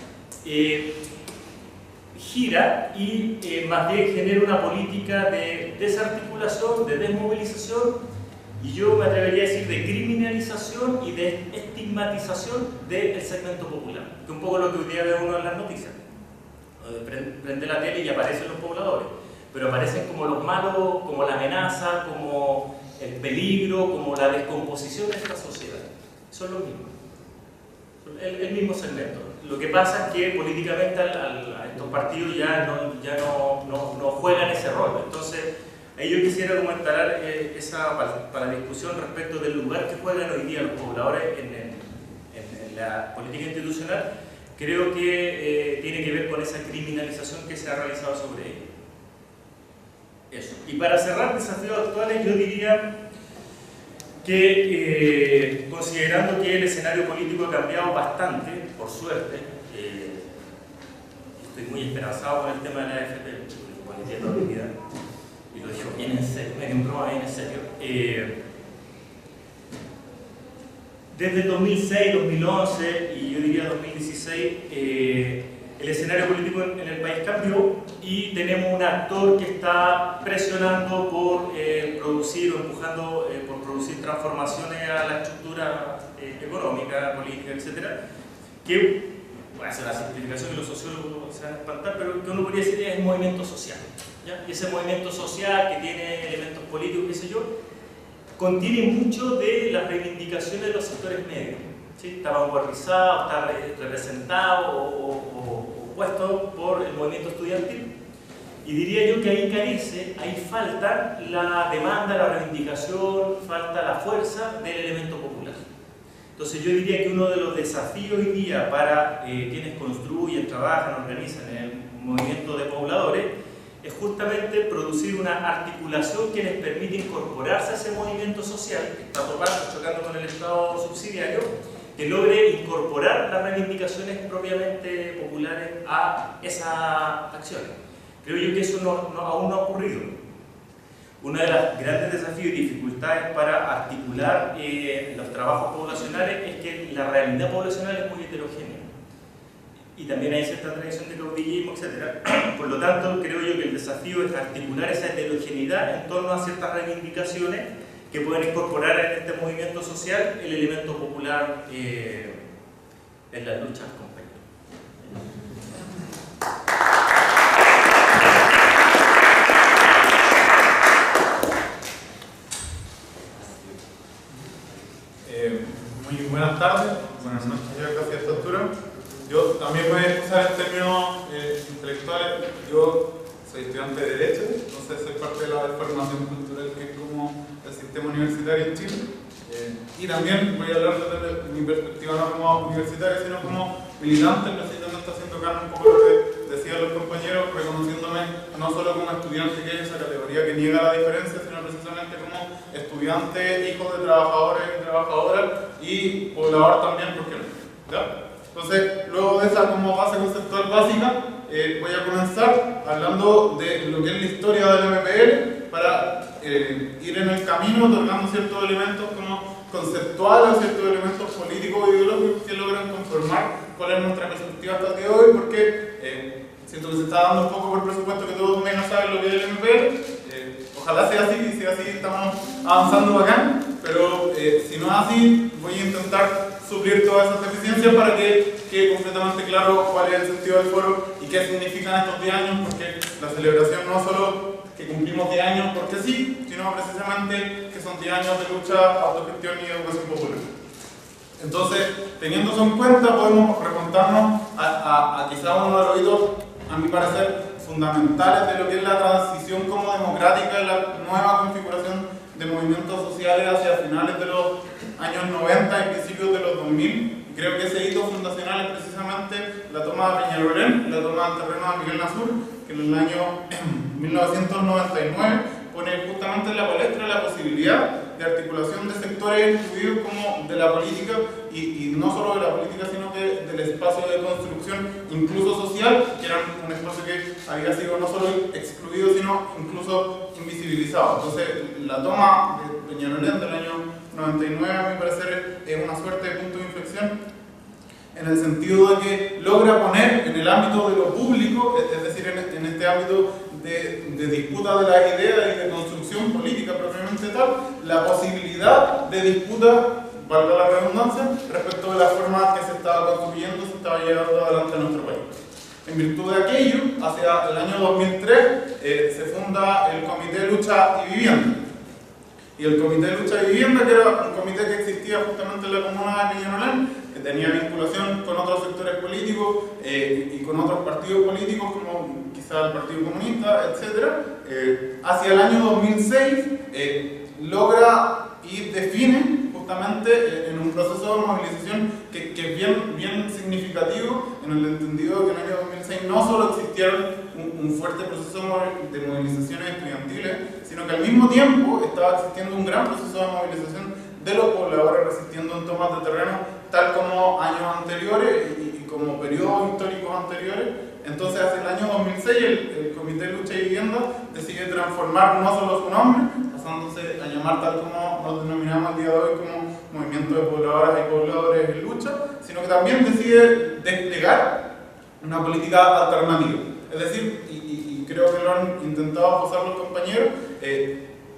gira y más bien genera una política de desarticulación, de desmovilización, y yo me atrevería a decir de criminalización y de estigmatización del segmento popular, que es un poco lo que hoy día ve uno en las noticias. Prende la tele y aparecen los pobladores, pero aparecen como los malos, como la amenaza, como el peligro, como la descomposición de esta sociedad. Son los mismos, el mismo segmento. Lo que pasa es que políticamente a estos partidos ya no juegan ese rol. Entonces, ahí yo quisiera comentar para la discusión respecto del lugar que juegan hoy día los pobladores en la política institucional. Creo que tiene que ver con esa criminalización que se ha realizado sobre ellos. Eso. Y para cerrar desafíos actuales, yo diría que considerando que el escenario político ha cambiado bastante, por suerte, estoy muy esperanzado con el tema de la AFP, con el tiempo de mi vida, y lo digo bien en serio, en broma, bien en serio. Desde el 2006, 2011 y yo diría 2016, el escenario político en el país cambió y tenemos un actor que está presionando por producir o empujando por producir transformaciones a la estructura económica, política, etc. Que, voy a hacer la simplificación que los sociólogos se van a espantar, pero que uno podría decir es el movimiento social. ¿Ya? Y ese movimiento social que tiene elementos políticos, qué sé yo, contiene mucho de las reivindicaciones de los sectores medios. ¿Sí? Está vanguardizado, está representado o puesto por el movimiento estudiantil. Y diría yo que ahí carece, ahí falta la demanda, la reivindicación, falta la fuerza del elemento popular. Entonces yo diría que uno de los desafíos hoy día para quienes construyen, trabajan, organizan en el movimiento de pobladores es justamente producir una articulación que les permite incorporarse a ese movimiento social que está chocando con el Estado subsidiario, que logre incorporar las reivindicaciones propiamente populares a esas acciones. Creo yo que eso aún no ha ocurrido. Uno de los grandes desafíos y dificultades para articular los trabajos poblacionales es que la realidad poblacional es muy heterogénea. Y también hay cierta tradición de caudillismo, etc. Por lo tanto, creo yo que el desafío es articular esa heterogeneidad en torno a ciertas reivindicaciones que pueden incorporar en este movimiento social el elemento popular en las luchas con Peña. Muy buenas tardes, buenas noches ya casi a esta altura. Yo también voy a usar el término intelectual. Yo soy estudiante de Derecho, entonces soy parte de la formación cultural que es como el sistema universitario en Chile. Y también voy a hablar desde mi perspectiva no como universitario, sino como militante, precisamente haciendo cargo un poco lo que decían los compañeros, reconociéndome no solo como estudiante, que es esa categoría que niega la diferencia, sino precisamente como estudiante, hijo de trabajadores y trabajadoras, y poblador también, ¿por qué no? ¿Ya? Entonces, luego de esa como base conceptual básica, voy a comenzar hablando de lo que es la historia del MPL para ir en el camino otorgando ciertos elementos como conceptuales, ciertos elementos políticos e ideológicos que logran conformar cuál es nuestra perspectiva hasta el día de hoy, porque siento que se está dando un poco por presupuesto que todos menos saben lo que es el MPL. Ojalá sea así, y si así estamos avanzando bacán, pero si no es así, voy a intentar suplir todas esas deficiencias para que quede completamente claro cuál es el sentido del foro y qué significan estos 10 años, porque la celebración no solo que cumplimos 10 años porque sí, sino precisamente que son 10 años de lucha, autogestión y educación popular. Entonces, teniendo eso en cuenta, podemos remontarnos a quizá uno de los hitos, a mi parecer, fundamentales de lo que es la transición como democrática en la nueva configuración de movimientos sociales hacia finales de los años 90 y principios de los 2000. Creo que ese hito fundacional es precisamente la toma de Peñalolén, la toma del terreno de Miguel Nasur, que en el año 1999 pone justamente en la palestra la posibilidad de articulación de sectores incluidos como de la política y no solo de la política, sino que del espacio de construcción incluso social, que era un espacio que había sido no solo excluido, sino incluso invisibilizado. Entonces, la toma de Peñalolén del año 99, a mi parecer, es una suerte de punto de inflexión en el sentido de que logra poner en el ámbito de lo público, es decir, en este ámbito de disputa de las ideas y de construcción política propiamente tal, la posibilidad de disputa, valga la redundancia, respecto de la forma que se estaba construyendo, se estaba llevando adelante en nuestro país. En virtud de aquello, hacia el año 2003 se funda el Comité de Lucha y Vivienda. Y el Comité de Lucha y Vivienda, que era un comité que existía justamente en la comuna de Peñalolén, que tenía vinculación con otros sectores políticos y con otros partidos políticos, como quizá el Partido Comunista, etc. Hacia el año 2006 logra y define justamente en un proceso de movilización que es bien significativo, en el entendido de que en el año 2006 no solo existieron un fuerte proceso de movilizaciones estudiantiles, sino que al mismo tiempo estaba existiendo un gran proceso de movilización de los pobladores resistiendo en tomas de terreno, tal como años anteriores y como periodos históricos anteriores. Entonces, hacia el año 2006, el Comité de Lucha y Vivienda decide transformar no solo su nombre, pasándose a llamar tal como nos denominamos el día de hoy como Movimiento de Pobladoras y Pobladores en Lucha, sino que también decide desplegar una política alternativa. Es decir, y creo que lo han intentado posar los compañeros,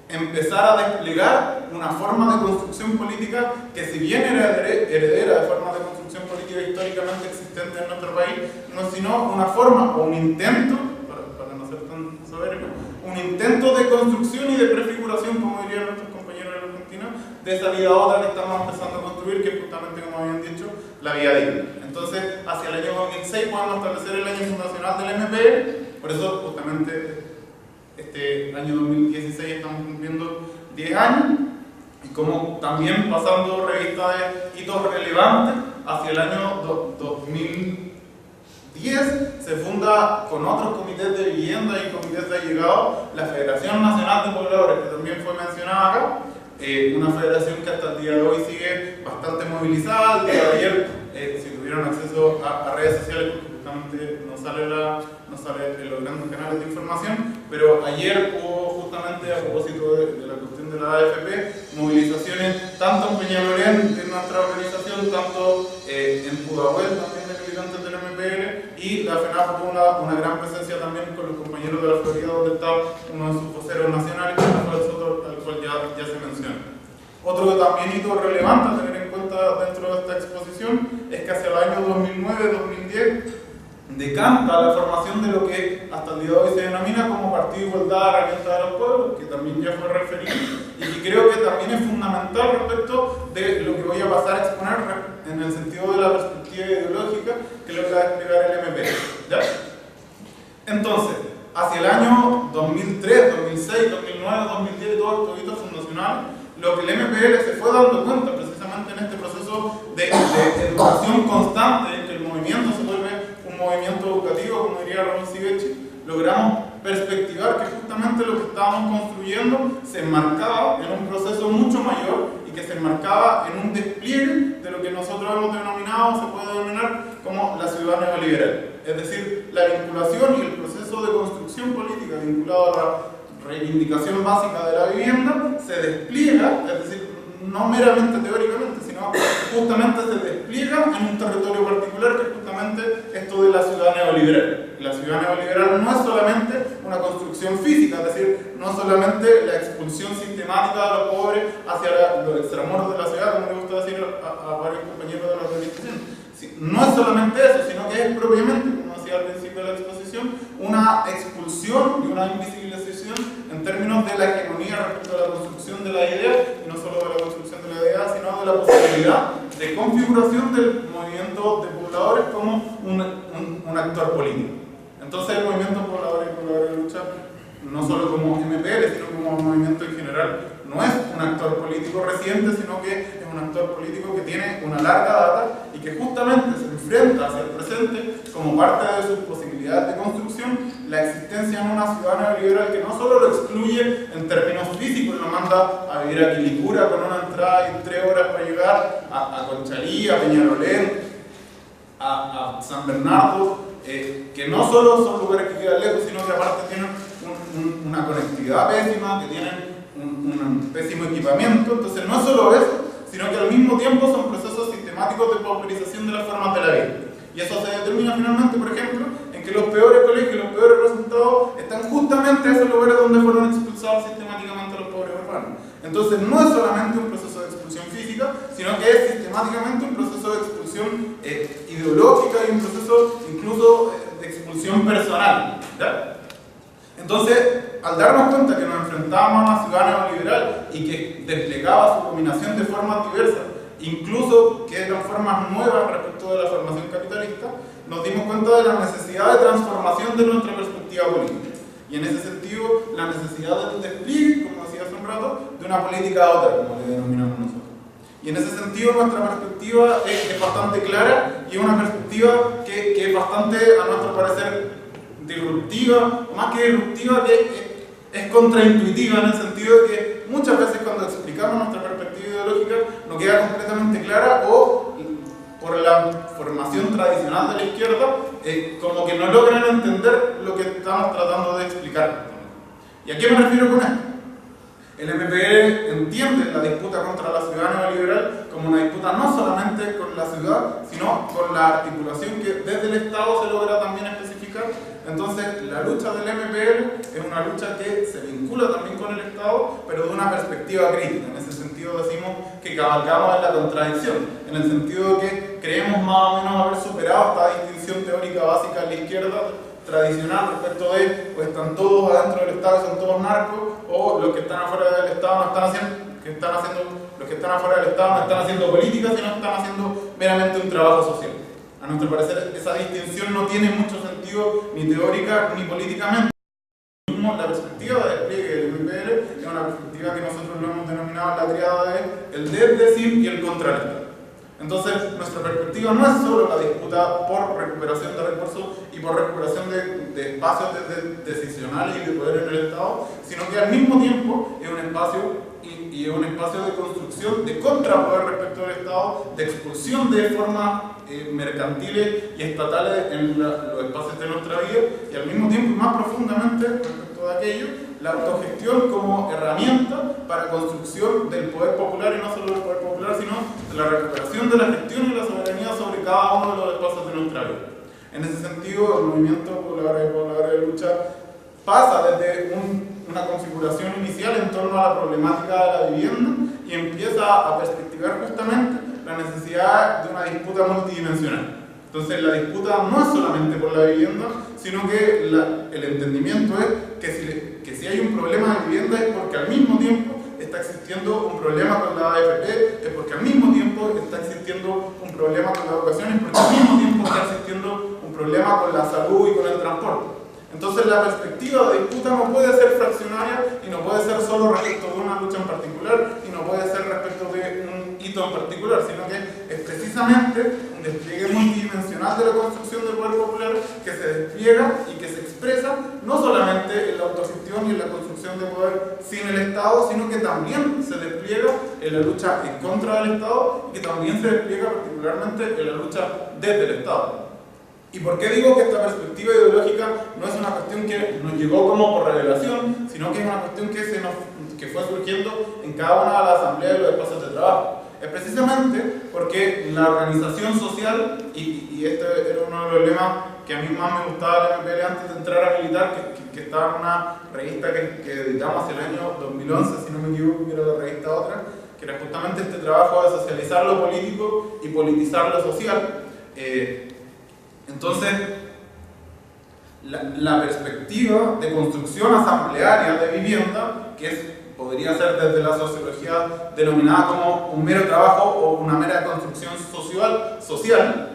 empezar a desplegar una forma de construcción política que, si bien era heredera de formas de construcción política históricamente existentes en nuestro país, no es sino una forma o un intento, para no ser tan soberbio, un intento de construcción y de prefiguración, como dirían nuestros compañeros de la Argentina, de esa vida otra que estamos empezando a construir, que es justamente, como habían dicho, la vida digna. Entonces, hacia el año 2006 podemos establecer el año fundacional del MPL, por eso justamente este año 2016 estamos cumpliendo 10 años, y como también pasando revista de hitos relevantes, hacia el año 2010 se funda con otros comités de vivienda y comités de allegado la Federación Nacional de Pobladores, que también fue mencionada acá, una federación que hasta el día de hoy sigue bastante movilizada. El día de ayer, si tuvieron acceso a redes sociales, porque justamente no sale en los grandes canales de información, pero ayer hubo justamente, a propósito de la cuestión de la AFP, movilizaciones tanto en Peñalolén de nuestra organización, tanto en Pudahuel también de militantes del MPL, y la FENAF tuvo una gran presencia también con los compañeros de la Florida, donde está uno de sus voceros nacionales, que Rafael Soto, al cual ya se menciona. Otro también hito relevante a tener en cuenta dentro de esta exposición es que hacia el año 2009-2010 decanta la formación de lo que hasta el día de hoy se denomina como Partido Igualdad, Herramienta de los Pueblos, que también ya fue referido, y que creo que también es fundamental respecto de lo que voy a pasar a exponer en el sentido de la perspectiva ideológica que logra desplegar el MPL. ¿Ya? Entonces, hacia el año 2003, 2006, 2009, 2010 y todos estos hitos fundacionales, lo que el MPL se fue dando cuenta precisamente en este proceso de educación constante, en que el movimiento se vuelve un movimiento educativo, como diría Raúl Sivechi, logramos perspectivar que justamente lo que estábamos construyendo se enmarcaba en un proceso mucho mayor y que se enmarcaba en un despliegue de lo que nosotros hemos denominado, se puede denominar, ciudad neoliberal. Es decir, la vinculación y el proceso de construcción política vinculado a la reivindicación básica de la vivienda se despliega, es decir, no meramente teóricamente, sino justamente se despliega en un territorio particular, que es justamente esto de la ciudad neoliberal. La ciudad neoliberal no es solamente una construcción física, es decir, no solamente la expulsión sistemática de los pobres hacia los extramuros de la ciudad, como le gusta decir a varios compañeros de la organización. No es solamente eso, sino que es propiamente, como decía al principio de la exposición, una expulsión y una invisibilización en términos de la hegemonía respecto a la construcción de la idea, y no solo de la construcción de la idea, sino de la posibilidad de configuración del movimiento de pobladores como un actor político. Entonces el movimiento pobladores de lucha, no solo como MPL, sino como movimiento en general, no es un actor político reciente, sino que es un actor político que tiene una larga data y que justamente se enfrenta hacia el presente como parte de sus posibilidades de construcción la existencia en una ciudad neoliberal que no solo lo excluye en términos físicos, lo manda a vivir a Quilicura con una entrada y 3 horas para llegar a Conchalí, a Peñalolén, a San Bernardo, que no solo son lugares que quedan lejos, sino que aparte tienen una conectividad pésima, que tienen un pésimo equipamiento. Entonces no es solo eso, sino que al mismo tiempo son procesos sistemáticos de pauperización de las formas de la vida. Y eso se determina finalmente, por ejemplo, en que los peores colegios y los peores resultados están justamente en esos lugares donde fueron expulsados sistemáticamente los pobres urbanos. Entonces no es solamente un proceso de expulsión física, sino que es sistemáticamente un proceso de expulsión ideológica y un proceso incluso de expulsión personal, ¿ya? Entonces, al darnos cuenta que nos enfrentábamos a una ciudad neoliberal y que desplegaba su dominación de formas diversas, incluso que eran formas nuevas respecto de la formación capitalista, nos dimos cuenta de la necesidad de transformación de nuestra perspectiva política. Y en ese sentido, la necesidad del despliegue, como decía hace un rato, de una política a otra, como le denominamos nosotros. Y en ese sentido, nuestra perspectiva es bastante clara y es una perspectiva que es bastante, a nuestro parecer, disruptiva, o más que disruptiva, que es contraintuitiva, en el sentido de que muchas veces cuando explicamos nuestra perspectiva ideológica no queda completamente clara, o por la formación tradicional de la izquierda, como que no logran entender lo que estamos tratando de explicar. ¿Y a qué me refiero con esto? El MPL entiende la disputa contra la ciudad neoliberal como una disputa no solamente con la ciudad, sino con la articulación que desde el Estado se logra también especificar. Entonces, la lucha del MPL es una lucha que se vincula también con el Estado, pero de una perspectiva crítica. En ese sentido decimos que cabalgamos en la contradicción, en el sentido de que creemos más o menos haber superado esta distinción teórica básica en la izquierda tradicional respecto de, pues están todos adentro del Estado y son todos narcos, o los que están afuera del Estado no están haciendo, los que están afuera del Estado no están haciendo política, sino están haciendo meramente un trabajo social. A nuestro parecer, esa distinción no tiene mucho sentido ni teórica ni políticamente. La perspectiva de despliegue del MPL es una perspectiva que nosotros lo hemos denominado la triada de el decir y el contra el Estado. Entonces, nuestra perspectiva no es solo la disputa por recuperación de recursos y por recuperación de espacios decisionales y de poder en el Estado, sino que al mismo tiempo es un espacio y es un espacio de construcción de contrapoder respecto del Estado, de expulsión de formas mercantiles y estatales en los espacios de nuestra vida, y al mismo tiempo, más profundamente respecto de aquello, la autogestión como herramienta para construcción del poder popular, y no solo del poder popular, sino de la recuperación de la gestión y la soberanía sobre cada uno de los espacios de nuestra vida. En ese sentido, el movimiento Pobladores de Lucha pasa desde una configuración inicial en torno a la problemática de la vivienda y empieza a perspectivar justamente la necesidad de una disputa multidimensional. Entonces, la disputa no es solamente por la vivienda, sino que el entendimiento es que si hay un problema de vivienda es porque al mismo tiempo está existiendo un problema con la AFP, es porque al mismo tiempo está existiendo un problema con la educación, es porque al mismo tiempo está existiendo un problema con la salud y con el transporte. Entonces, la perspectiva de disputa no puede ser fraccionaria y no puede ser solo respecto de una lucha en particular y no puede ser respecto de un hito en particular, sino que es precisamente un despliegue multidimensional de la construcción del poder popular que se despliega y que se expresa no solamente en la autogestión y en la construcción de poder sin el Estado, sino que también se despliega en la lucha en contra del Estado y que también se despliega particularmente en la lucha desde el Estado. ¿Y por qué digo que esta perspectiva ideológica no es una cuestión que nos llegó como por revelación, sino que es una cuestión que fue surgiendo en cada una de las asambleas y los espacios de trabajo? Es precisamente porque la organización social, y este era uno de los lemas que a mí más me gustaba del MPL antes de entrar a militar, que estaba en una revista que editamos hacia el año 2011, si no me equivoco, que era la revista Otra, que era justamente este trabajo de socializar lo político y politizar lo social. Entonces, la perspectiva de construcción asamblearia de vivienda, que podría ser desde la sociología denominada como un mero trabajo o una mera construcción social,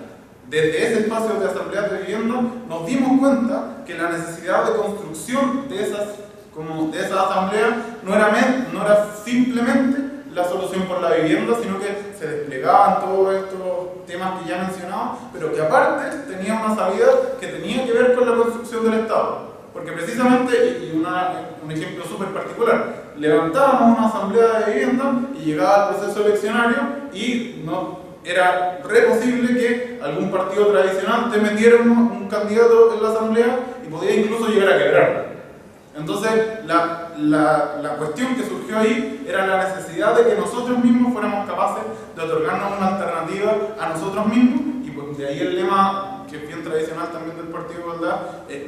desde ese espacio de asamblea de vivienda nos dimos cuenta que la necesidad de construcción de esa asamblea no era simplemente la solución por la vivienda, sino que se desplegaban todos estos temas que ya he mencionado, pero que aparte tenía una salida que tenía que ver con la construcción del Estado. Porque precisamente, y un ejemplo súper particular, levantábamos una asamblea de vivienda y llegaba el proceso eleccionario y no era re posible que algún partido tradicional te metiera un candidato en la asamblea y podía incluso llegar a quebrarla. Entonces, la cuestión que surgió ahí era la necesidad de que nosotros mismos fuéramos capaces de otorgarnos una alternativa a nosotros mismos, y de ahí el lema, que es bien tradicional también del Partido de Igualdad,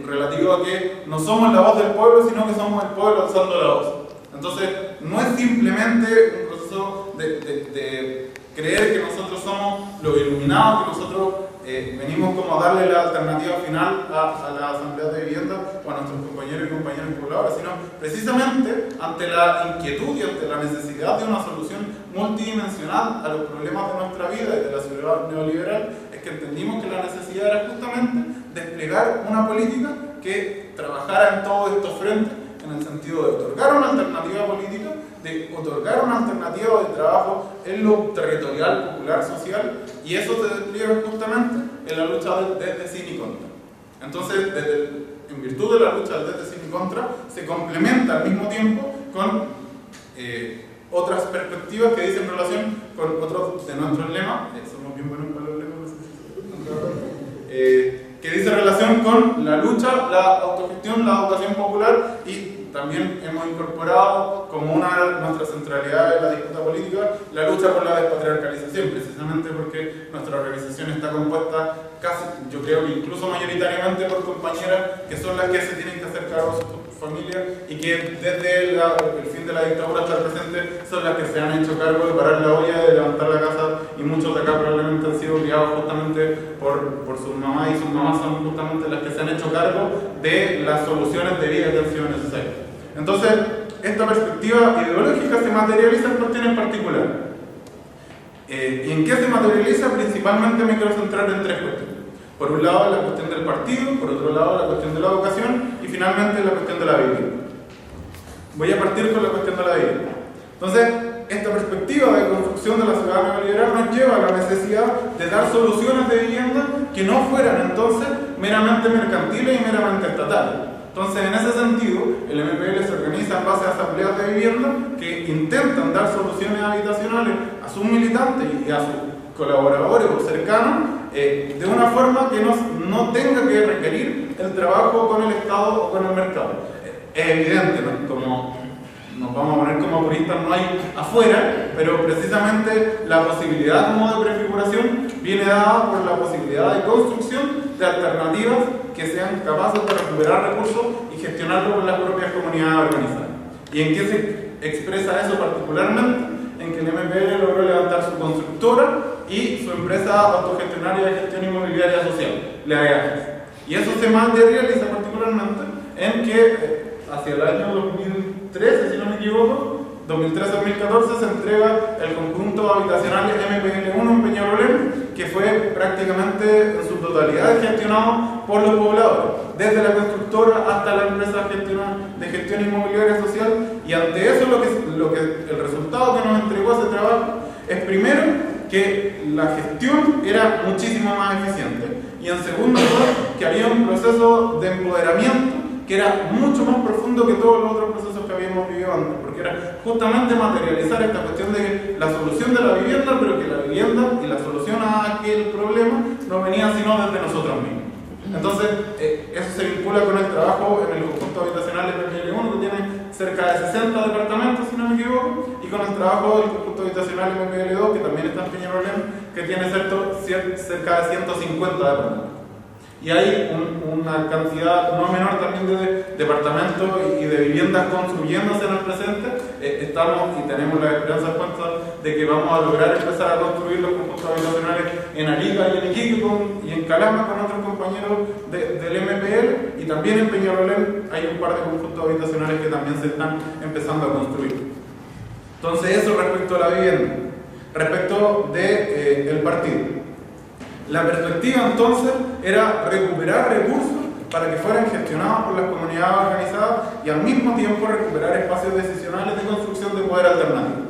relativo a que no somos la voz del pueblo, sino que somos el pueblo alzando la voz. Entonces, no es simplemente un proceso de creer que nosotros somos los iluminados, que nosotros venimos como a darle la alternativa final a la asamblea de vivienda o a nuestros compañeros y compañeras pobladores, sino precisamente ante la inquietud y ante la necesidad de una solución multidimensional a los problemas de nuestra vida y de la sociedad neoliberal, es que entendimos que la necesidad era justamente desplegar una política que trabajara en todos estos frentes, en el sentido de otorgar una alternativa política, de otorgar una alternativa de trabajo en lo territorial, popular, social, y eso se despliega justamente en la lucha desde sin y contra. Entonces, en virtud de la lucha desde sin y contra, se complementa al mismo tiempo con otras perspectivas que dicen relación con otros de nuestros lemas, somos bien buenos para los lemas, que dice relación con la lucha, la autogestión, la educación popular, y también hemos incorporado como una de nuestras centralidades en la disputa política la lucha por la despatriarcalización, precisamente porque nuestra organización está compuesta casi, yo creo que incluso mayoritariamente por compañeras que son las que se tienen que hacer cargo de sus familias y que desde el fin de la dictadura hasta el presente son las que se han hecho cargo de parar la olla, de levantar la casa, y muchos de acá probablemente han sido criados justamente por sus mamás, y sus mamás son justamente las que se han hecho cargo de las soluciones de vida que han sido necesarias. Entonces, esta perspectiva ideológica se materializa en cuestiones particulares. ¿Y en qué se materializa? Principalmente me quiero centrar en tres cuestiones. Por un lado, la cuestión del partido, por otro lado, la cuestión de la educación, y finalmente la cuestión de la vivienda. Voy a partir con la cuestión de la vivienda. Entonces, esta perspectiva de construcción de la ciudad neoliberal nos lleva a la necesidad de dar soluciones de vivienda que no fueran entonces meramente mercantiles y meramente estatales. Entonces, en ese sentido, el MPL se organiza en base a asambleas de vivienda que intentan dar soluciones habitacionales a sus militantes y a sus colaboradores o cercanos de una forma que no tenga que requerir el trabajo con el Estado o con el mercado. Es evidente, ¿no? Como nos vamos a poner como puristas, no hay afuera, pero precisamente la posibilidad como de prefiguración viene dada por la posibilidad de construcción de alternativas que sean capaces de recuperar recursos y gestionarlos con las propias comunidades organizadas. ¿Y en qué se expresa eso particularmente? En que el MPL logró levantar su constructora y su empresa autogestionaria de gestión inmobiliaria social, la EAGES. Y eso se materializa particularmente en que hacia el año 2013, si no me equivoco, 2013-2014 se entrega el conjunto habitacional MPL1 en Peñalolén, que fue prácticamente en su totalidad gestionado por los pobladores, desde la constructora hasta la empresa de gestión inmobiliaria social. Y ante eso el resultado que nos entregó ese trabajo es primero que la gestión era muchísimo más eficiente, y en segundo lugar que había un proceso de empoderamiento que era mucho más profundo que todos los otros procesos que habíamos vivido antes, porque era justamente materializar esta cuestión de la solución de la vivienda, pero que la vivienda y la solución a aquel problema no venía sino desde nosotros mismos. Entonces, eso se vincula con el trabajo en el conjunto habitacional MPL1, que tiene cerca de 60 departamentos, si no me equivoco, y con el trabajo del conjunto habitacional MPL2, que también está en Peñalolén, que tiene cerca de 150 departamentos. Y hay una cantidad no menor también de departamentos y de viviendas construyéndose en el presente. Estamos y tenemos la esperanza de que vamos a lograr empezar a construir los conjuntos habitacionales en Arica y en Iquique y en Calama con otros compañeros del MPL, y también en Peñalolén hay un par de conjuntos habitacionales que también se están empezando a construir. Entonces, eso respecto a la vivienda. Respecto del partido. La perspectiva entonces era recuperar recursos para que fueran gestionados por las comunidades organizadas y al mismo tiempo recuperar espacios decisionales de construcción de poder alternativo.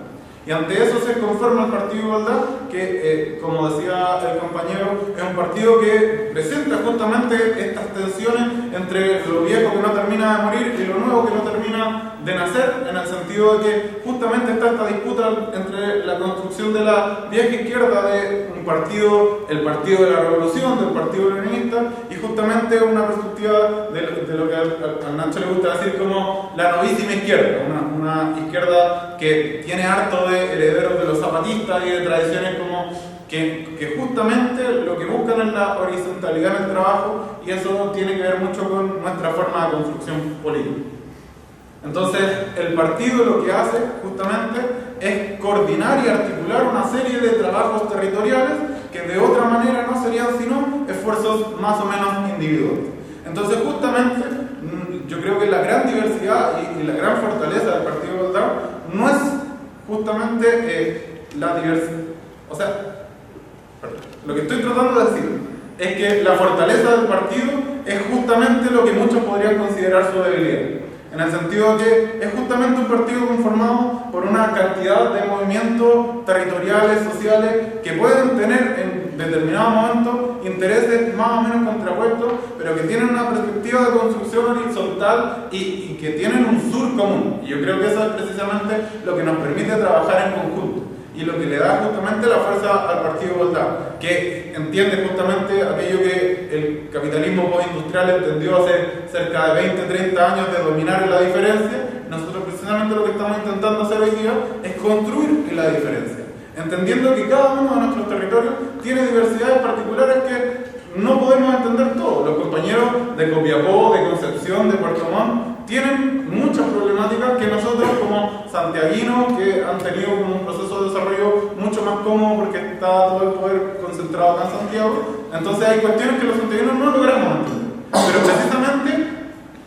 Y ante eso se conforma el Partido Igualdad, que, como decía el compañero, es un partido que presenta justamente estas tensiones entre lo viejo que no termina de morir y lo nuevo que no termina de nacer, en el sentido de que justamente está esta disputa entre la construcción de la vieja izquierda de un partido, el Partido de la Revolución, del Partido Leninista, y justamente una perspectiva de lo que al Nacho le gusta decir como la novísima izquierda, una izquierda que tiene harto de herederos de los zapatistas y de tradiciones como que justamente lo que buscan es la horizontalidad en el trabajo, y eso tiene que ver mucho con nuestra forma de construcción política. Entonces, el partido lo que hace justamente es coordinar y articular una serie de trabajos territoriales que de otra manera no serían sino esfuerzos más o menos individuales. Entonces, justamente, yo creo que la gran diversidad y la gran fortaleza del Partido Igualdad no es justamente la diversidad. O sea, lo que estoy tratando de decir es que la fortaleza del partido es justamente lo que muchos podrían considerar su debilidad. En el sentido de que es justamente un partido conformado por una cantidad de movimientos territoriales, sociales, que pueden tener en determinados momentos intereses más o menos contrapuestos, pero que tienen una perspectiva de construcción horizontal y que tienen un sur común. Y yo creo que eso es precisamente lo que nos permite trabajar en conjunto y lo que le da justamente la fuerza al Partido Igualdad, que entiende justamente aquello que el capitalismo postindustrial entendió hace cerca de 20, 30 años de dominar en la diferencia. Nosotros precisamente lo que estamos intentando hacer hoy día es construir en la diferencia, entendiendo que cada uno de nuestros territorios tiene diversidades particulares que no podemos entender todos. Los compañeros de Copiapó, de Concepción, de Puerto Montt tienen muchas problemáticas que nosotros como santiaguinos, que han tenido como un proceso de desarrollo mucho más cómodo porque está todo el poder concentrado acá en Santiago, entonces hay cuestiones que los santiaguinos no logramos entender. Pero precisamente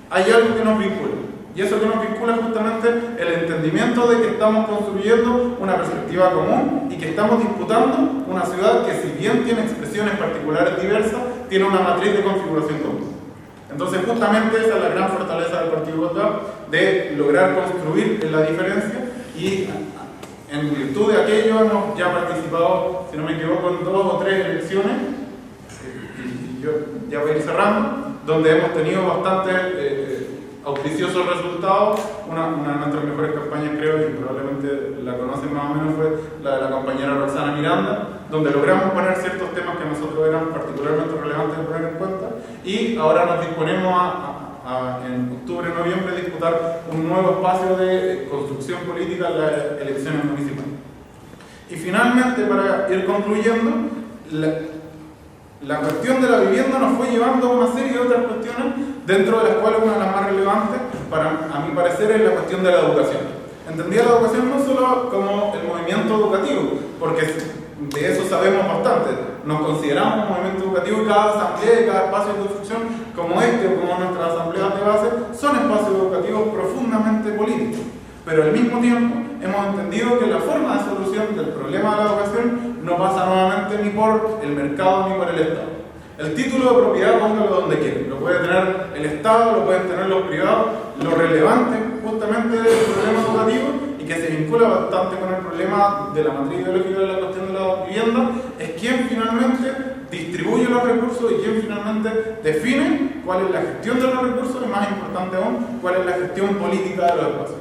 hay algo que nos vincula, y eso que nos vincula es justamente el entendimiento de que estamos construyendo una perspectiva común y que estamos disputando una ciudad que, si bien tiene expresiones particulares diversas, tiene una matriz de configuración común. Entonces, justamente esa es la gran fortaleza del Partido Igualdad, de lograr construir en la diferencia, y en virtud de aquello hemos ya participado, si no me equivoco, en 2 o 3 elecciones, y yo ya voy a ir cerrando, donde hemos tenido bastante auspiciosos resultados. Una de nuestras mejores campañas, creo, y probablemente la conocen más o menos, fue la de la compañera Roxana Miranda, donde logramos poner ciertos temas que a nosotros eran particularmente relevantes de poner en cuenta, y ahora nos disponemos en octubre, noviembre, disputar un nuevo espacio de construcción política en las elecciones municipales. Y finalmente, para ir concluyendo, la cuestión de la vivienda nos fue llevando a una serie de otras cuestiones, dentro de las cuales una de las más relevantes, a mi parecer, es la cuestión de la educación. Entendía la educación no solo como el movimiento educativo, porque de eso sabemos bastante. Nos consideramos un movimiento educativo, y cada asamblea y cada espacio de construcción, como este o como nuestras asambleas de base, son espacios educativos profundamente políticos. Pero al mismo tiempo hemos entendido que la forma de solución del problema de la educación no pasa nuevamente ni por el mercado ni por el Estado. El título de propiedad, póngalo donde quieran. Lo puede tener el Estado, lo pueden tener los privados. Lo relevante justamente del problema educativo, y que se vincula bastante con el problema de la matriz ideológica de la cuestión de la vivienda, es quién finalmente distribuye los recursos y quién finalmente define cuál es la gestión de los recursos, y más importante aún, cuál es la gestión política de los espacios.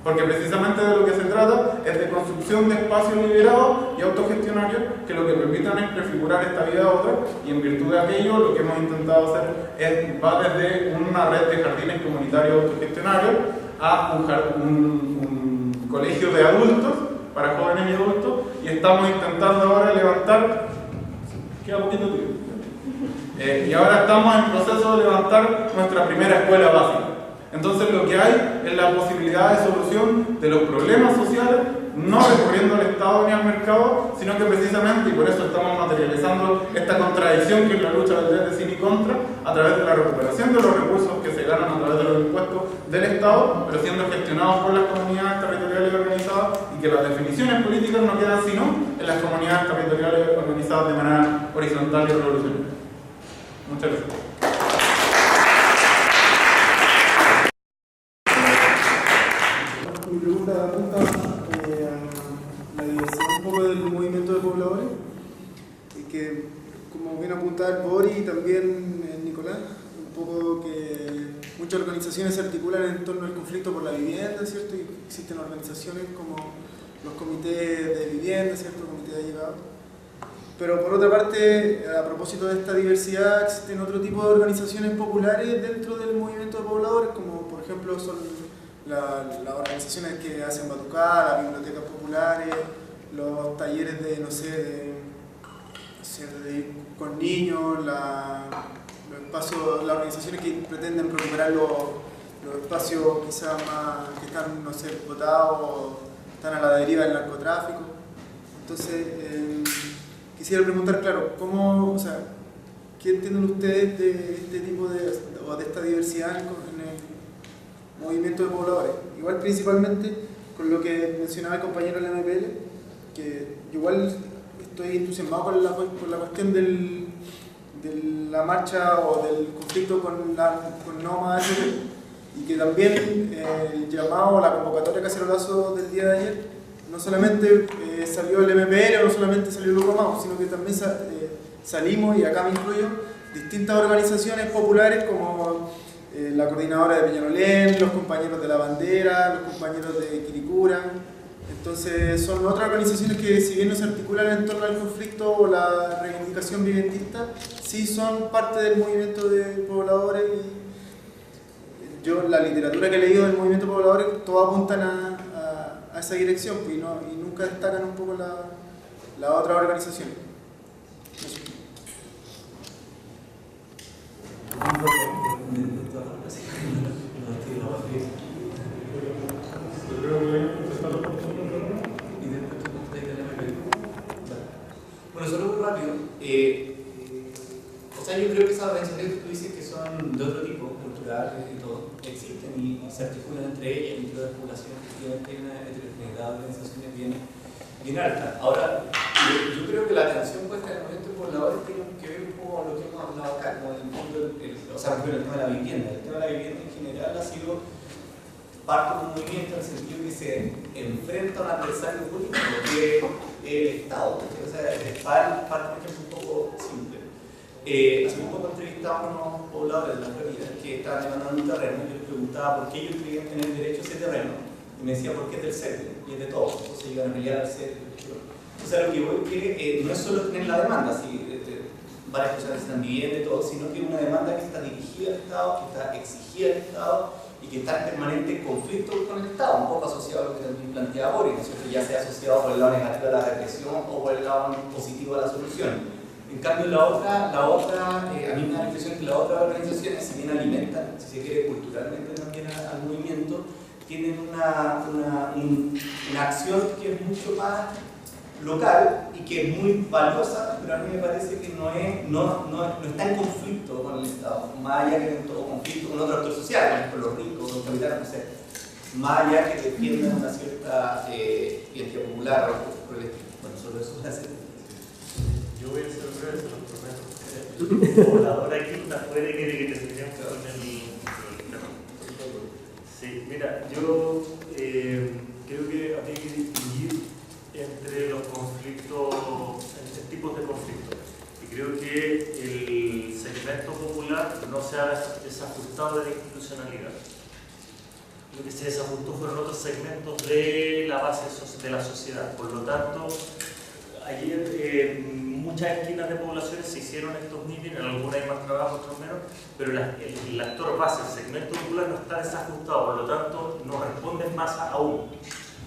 Porque precisamente de lo que se trata es de construcción de espacios liberados y autogestionarios que lo que permitan es prefigurar esta vida a otra, y en virtud de aquello lo que hemos intentado hacer va desde una red de jardines comunitarios autogestionarios a un colegio de adultos, para jóvenes y adultos, y estamos intentando ahora levantar... Queda poquito tiempo. Y ahora estamos en proceso de levantar nuestra primera escuela básica. Entonces lo que hay es la posibilidad de solución de los problemas sociales, no recurriendo al Estado ni al mercado, sino que precisamente, y por eso estamos materializando esta contradicción que es la lucha del sin y contra, a través de la recuperación de los recursos que se ganan a través de los impuestos del Estado, pero siendo gestionados por las comunidades territoriales organizadas, y que las definiciones políticas no quedan sino en las comunidades territoriales organizadas de manera horizontal y revolucionaria. Muchas gracias. Mi pregunta apunta a la diversidad un poco del movimiento de pobladores, que como bien apuntaba el Bori y también Nicolás, un poco que muchas organizaciones se articulan en torno al conflicto por la vivienda, ¿cierto? Y existen organizaciones como los comités de vivienda, ¿cierto? Comités de allegados. Pero por otra parte, a propósito de esta diversidad, existen otro tipo de organizaciones populares dentro del movimiento de pobladores, como por ejemplo son las organizaciones que hacen batucadas, las bibliotecas populares, los talleres de, no sé, de ir con niños, los espacios, las organizaciones que pretenden recuperar los espacios quizás más que están, no sé, botados o están a la deriva del narcotráfico. Entonces, quisiera preguntar, claro, ¿cómo, o sea, qué entienden ustedes de este tipo de esta diversidad en el movimiento de pobladores? Igual principalmente con lo que mencionaba el compañero de la MPL, que igual estoy entusiasmado con la cuestión de la marcha o del conflicto con Noma y que también el llamado o la convocatoria Cacerolazo del día de ayer no solamente salió el MPL o no solamente salió el Urromao, sino que también salimos, y acá me incluyo, distintas organizaciones populares como la coordinadora de Peñalolén, los compañeros de la Bandera, los compañeros de Quiricura. Entonces son otras organizaciones que, si bien no se articulan en torno al conflicto o la reivindicación viventista, sí son parte del movimiento de pobladores. Y yo, la literatura que he leído del movimiento de pobladores, todos apuntan a esa dirección, pues, y nunca destacan un poco la otra organización. Eso. Bueno, solo muy rápido. O sea, yo creo que esas organizaciones que tú dices que son de otro tipo, culturales y todo, existen y se articulan entre ellas, y entre las poblaciones, efectivamente hay una heterogeneidad de organizaciones bien alta. Ahora, yo creo que la atención puesta en el movimiento de pobladores tiene que ver un poco con lo que hemos hablado acá, como en el mundo, o sea, el tema de la vivienda. El tema de la vivienda en general ha sido parte de un movimiento en el sentido que se enfrenta a un adversario político, que es el Estado. O sea, parte, por ejemplo, un poco simple. Hace un poco entrevistaba a unos pobladores de la Florida que estaban demandando un terreno, y yo les preguntaba por qué ellos creían tener derecho a ese terreno, y me decía porque es del CERVE y es de todos, entonces iban a pelear al CERVE. O sea, lo que voy es que no es solo tener la demanda, varias personas están viviendo y todo, sino que es una demanda que está dirigida al Estado, que está exigida al Estado y que está en permanente conflicto con el Estado, un poco asociado a lo que también planteaba Boris, ¿no es cierto? Ya sea asociado por el lado negativo de la represión o por el lado positivo de la solución. En cambio, la otra a mí me da la impresión que las otras organizaciones, si bien alimentan, si se quiere, culturalmente también al movimiento, tienen una acción que es mucho más local y que es muy valiosa, pero a mí me parece que no está en conflicto con el Estado, más allá que en todo conflicto con otros actores sociales, por ejemplo los ricos, los capitales, no sé, más allá que defiendan una cierta identidad popular o por el estilo. Bueno, solo eso es hacer. Yo voy a ser breve, se los prometo. Poblador aquí está afuera y quiere que terminemos con el tema. Sí, mira, yo creo que habría que distinguir entre los conflictos, entre tipos de conflictos. Y creo que el segmento popular no se ha desajustado de la institucionalidad. lo que se desajustó fueron otros segmentos de la base de la sociedad. Por lo tanto, ayer muchas esquinas de poblaciones se hicieron estos meetings, en algunas hay más trabajo, otros menos, pero el actor base, el segmento popular no está desajustado, por lo tanto no responden más aún.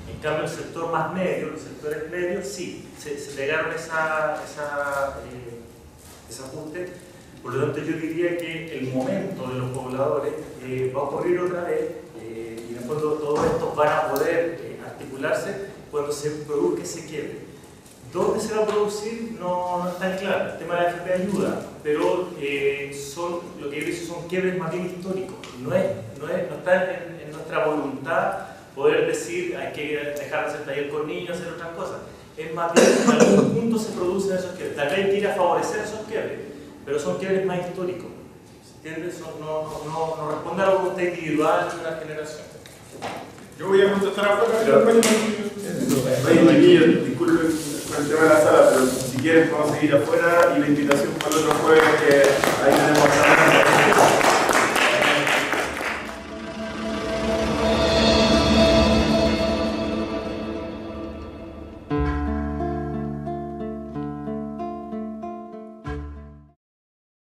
En cambio, el sector más medio, los sectores medios, sí, se pegaron ese ajuste. Por lo tanto, yo diría que el momento de los pobladores va a ocurrir otra vez y en el fondo todos estos van a poder articularse cuando se produzca ese quiebre. ¿Dónde se va a producir? No está claro. El tema de la FP ayuda, pero lo que yo digo son quiebres más bien históricos. No está en nuestra voluntad poder decir hay que dejar de hacer taller con niños, hacer otras cosas. Es más bien en algún punto se producen esos quiebres. Tal vez hay que ir a favorecer esos quiebres, pero son quiebres más históricos. ¿Entiendes? No responde a la voluntad individual de una generación. Yo voy a contestar afuera. Oye, chiquillos, disculpen con el tema de la sala, pero si quieren podemos seguir afuera y la invitación para el otro jueves que ahí tenemos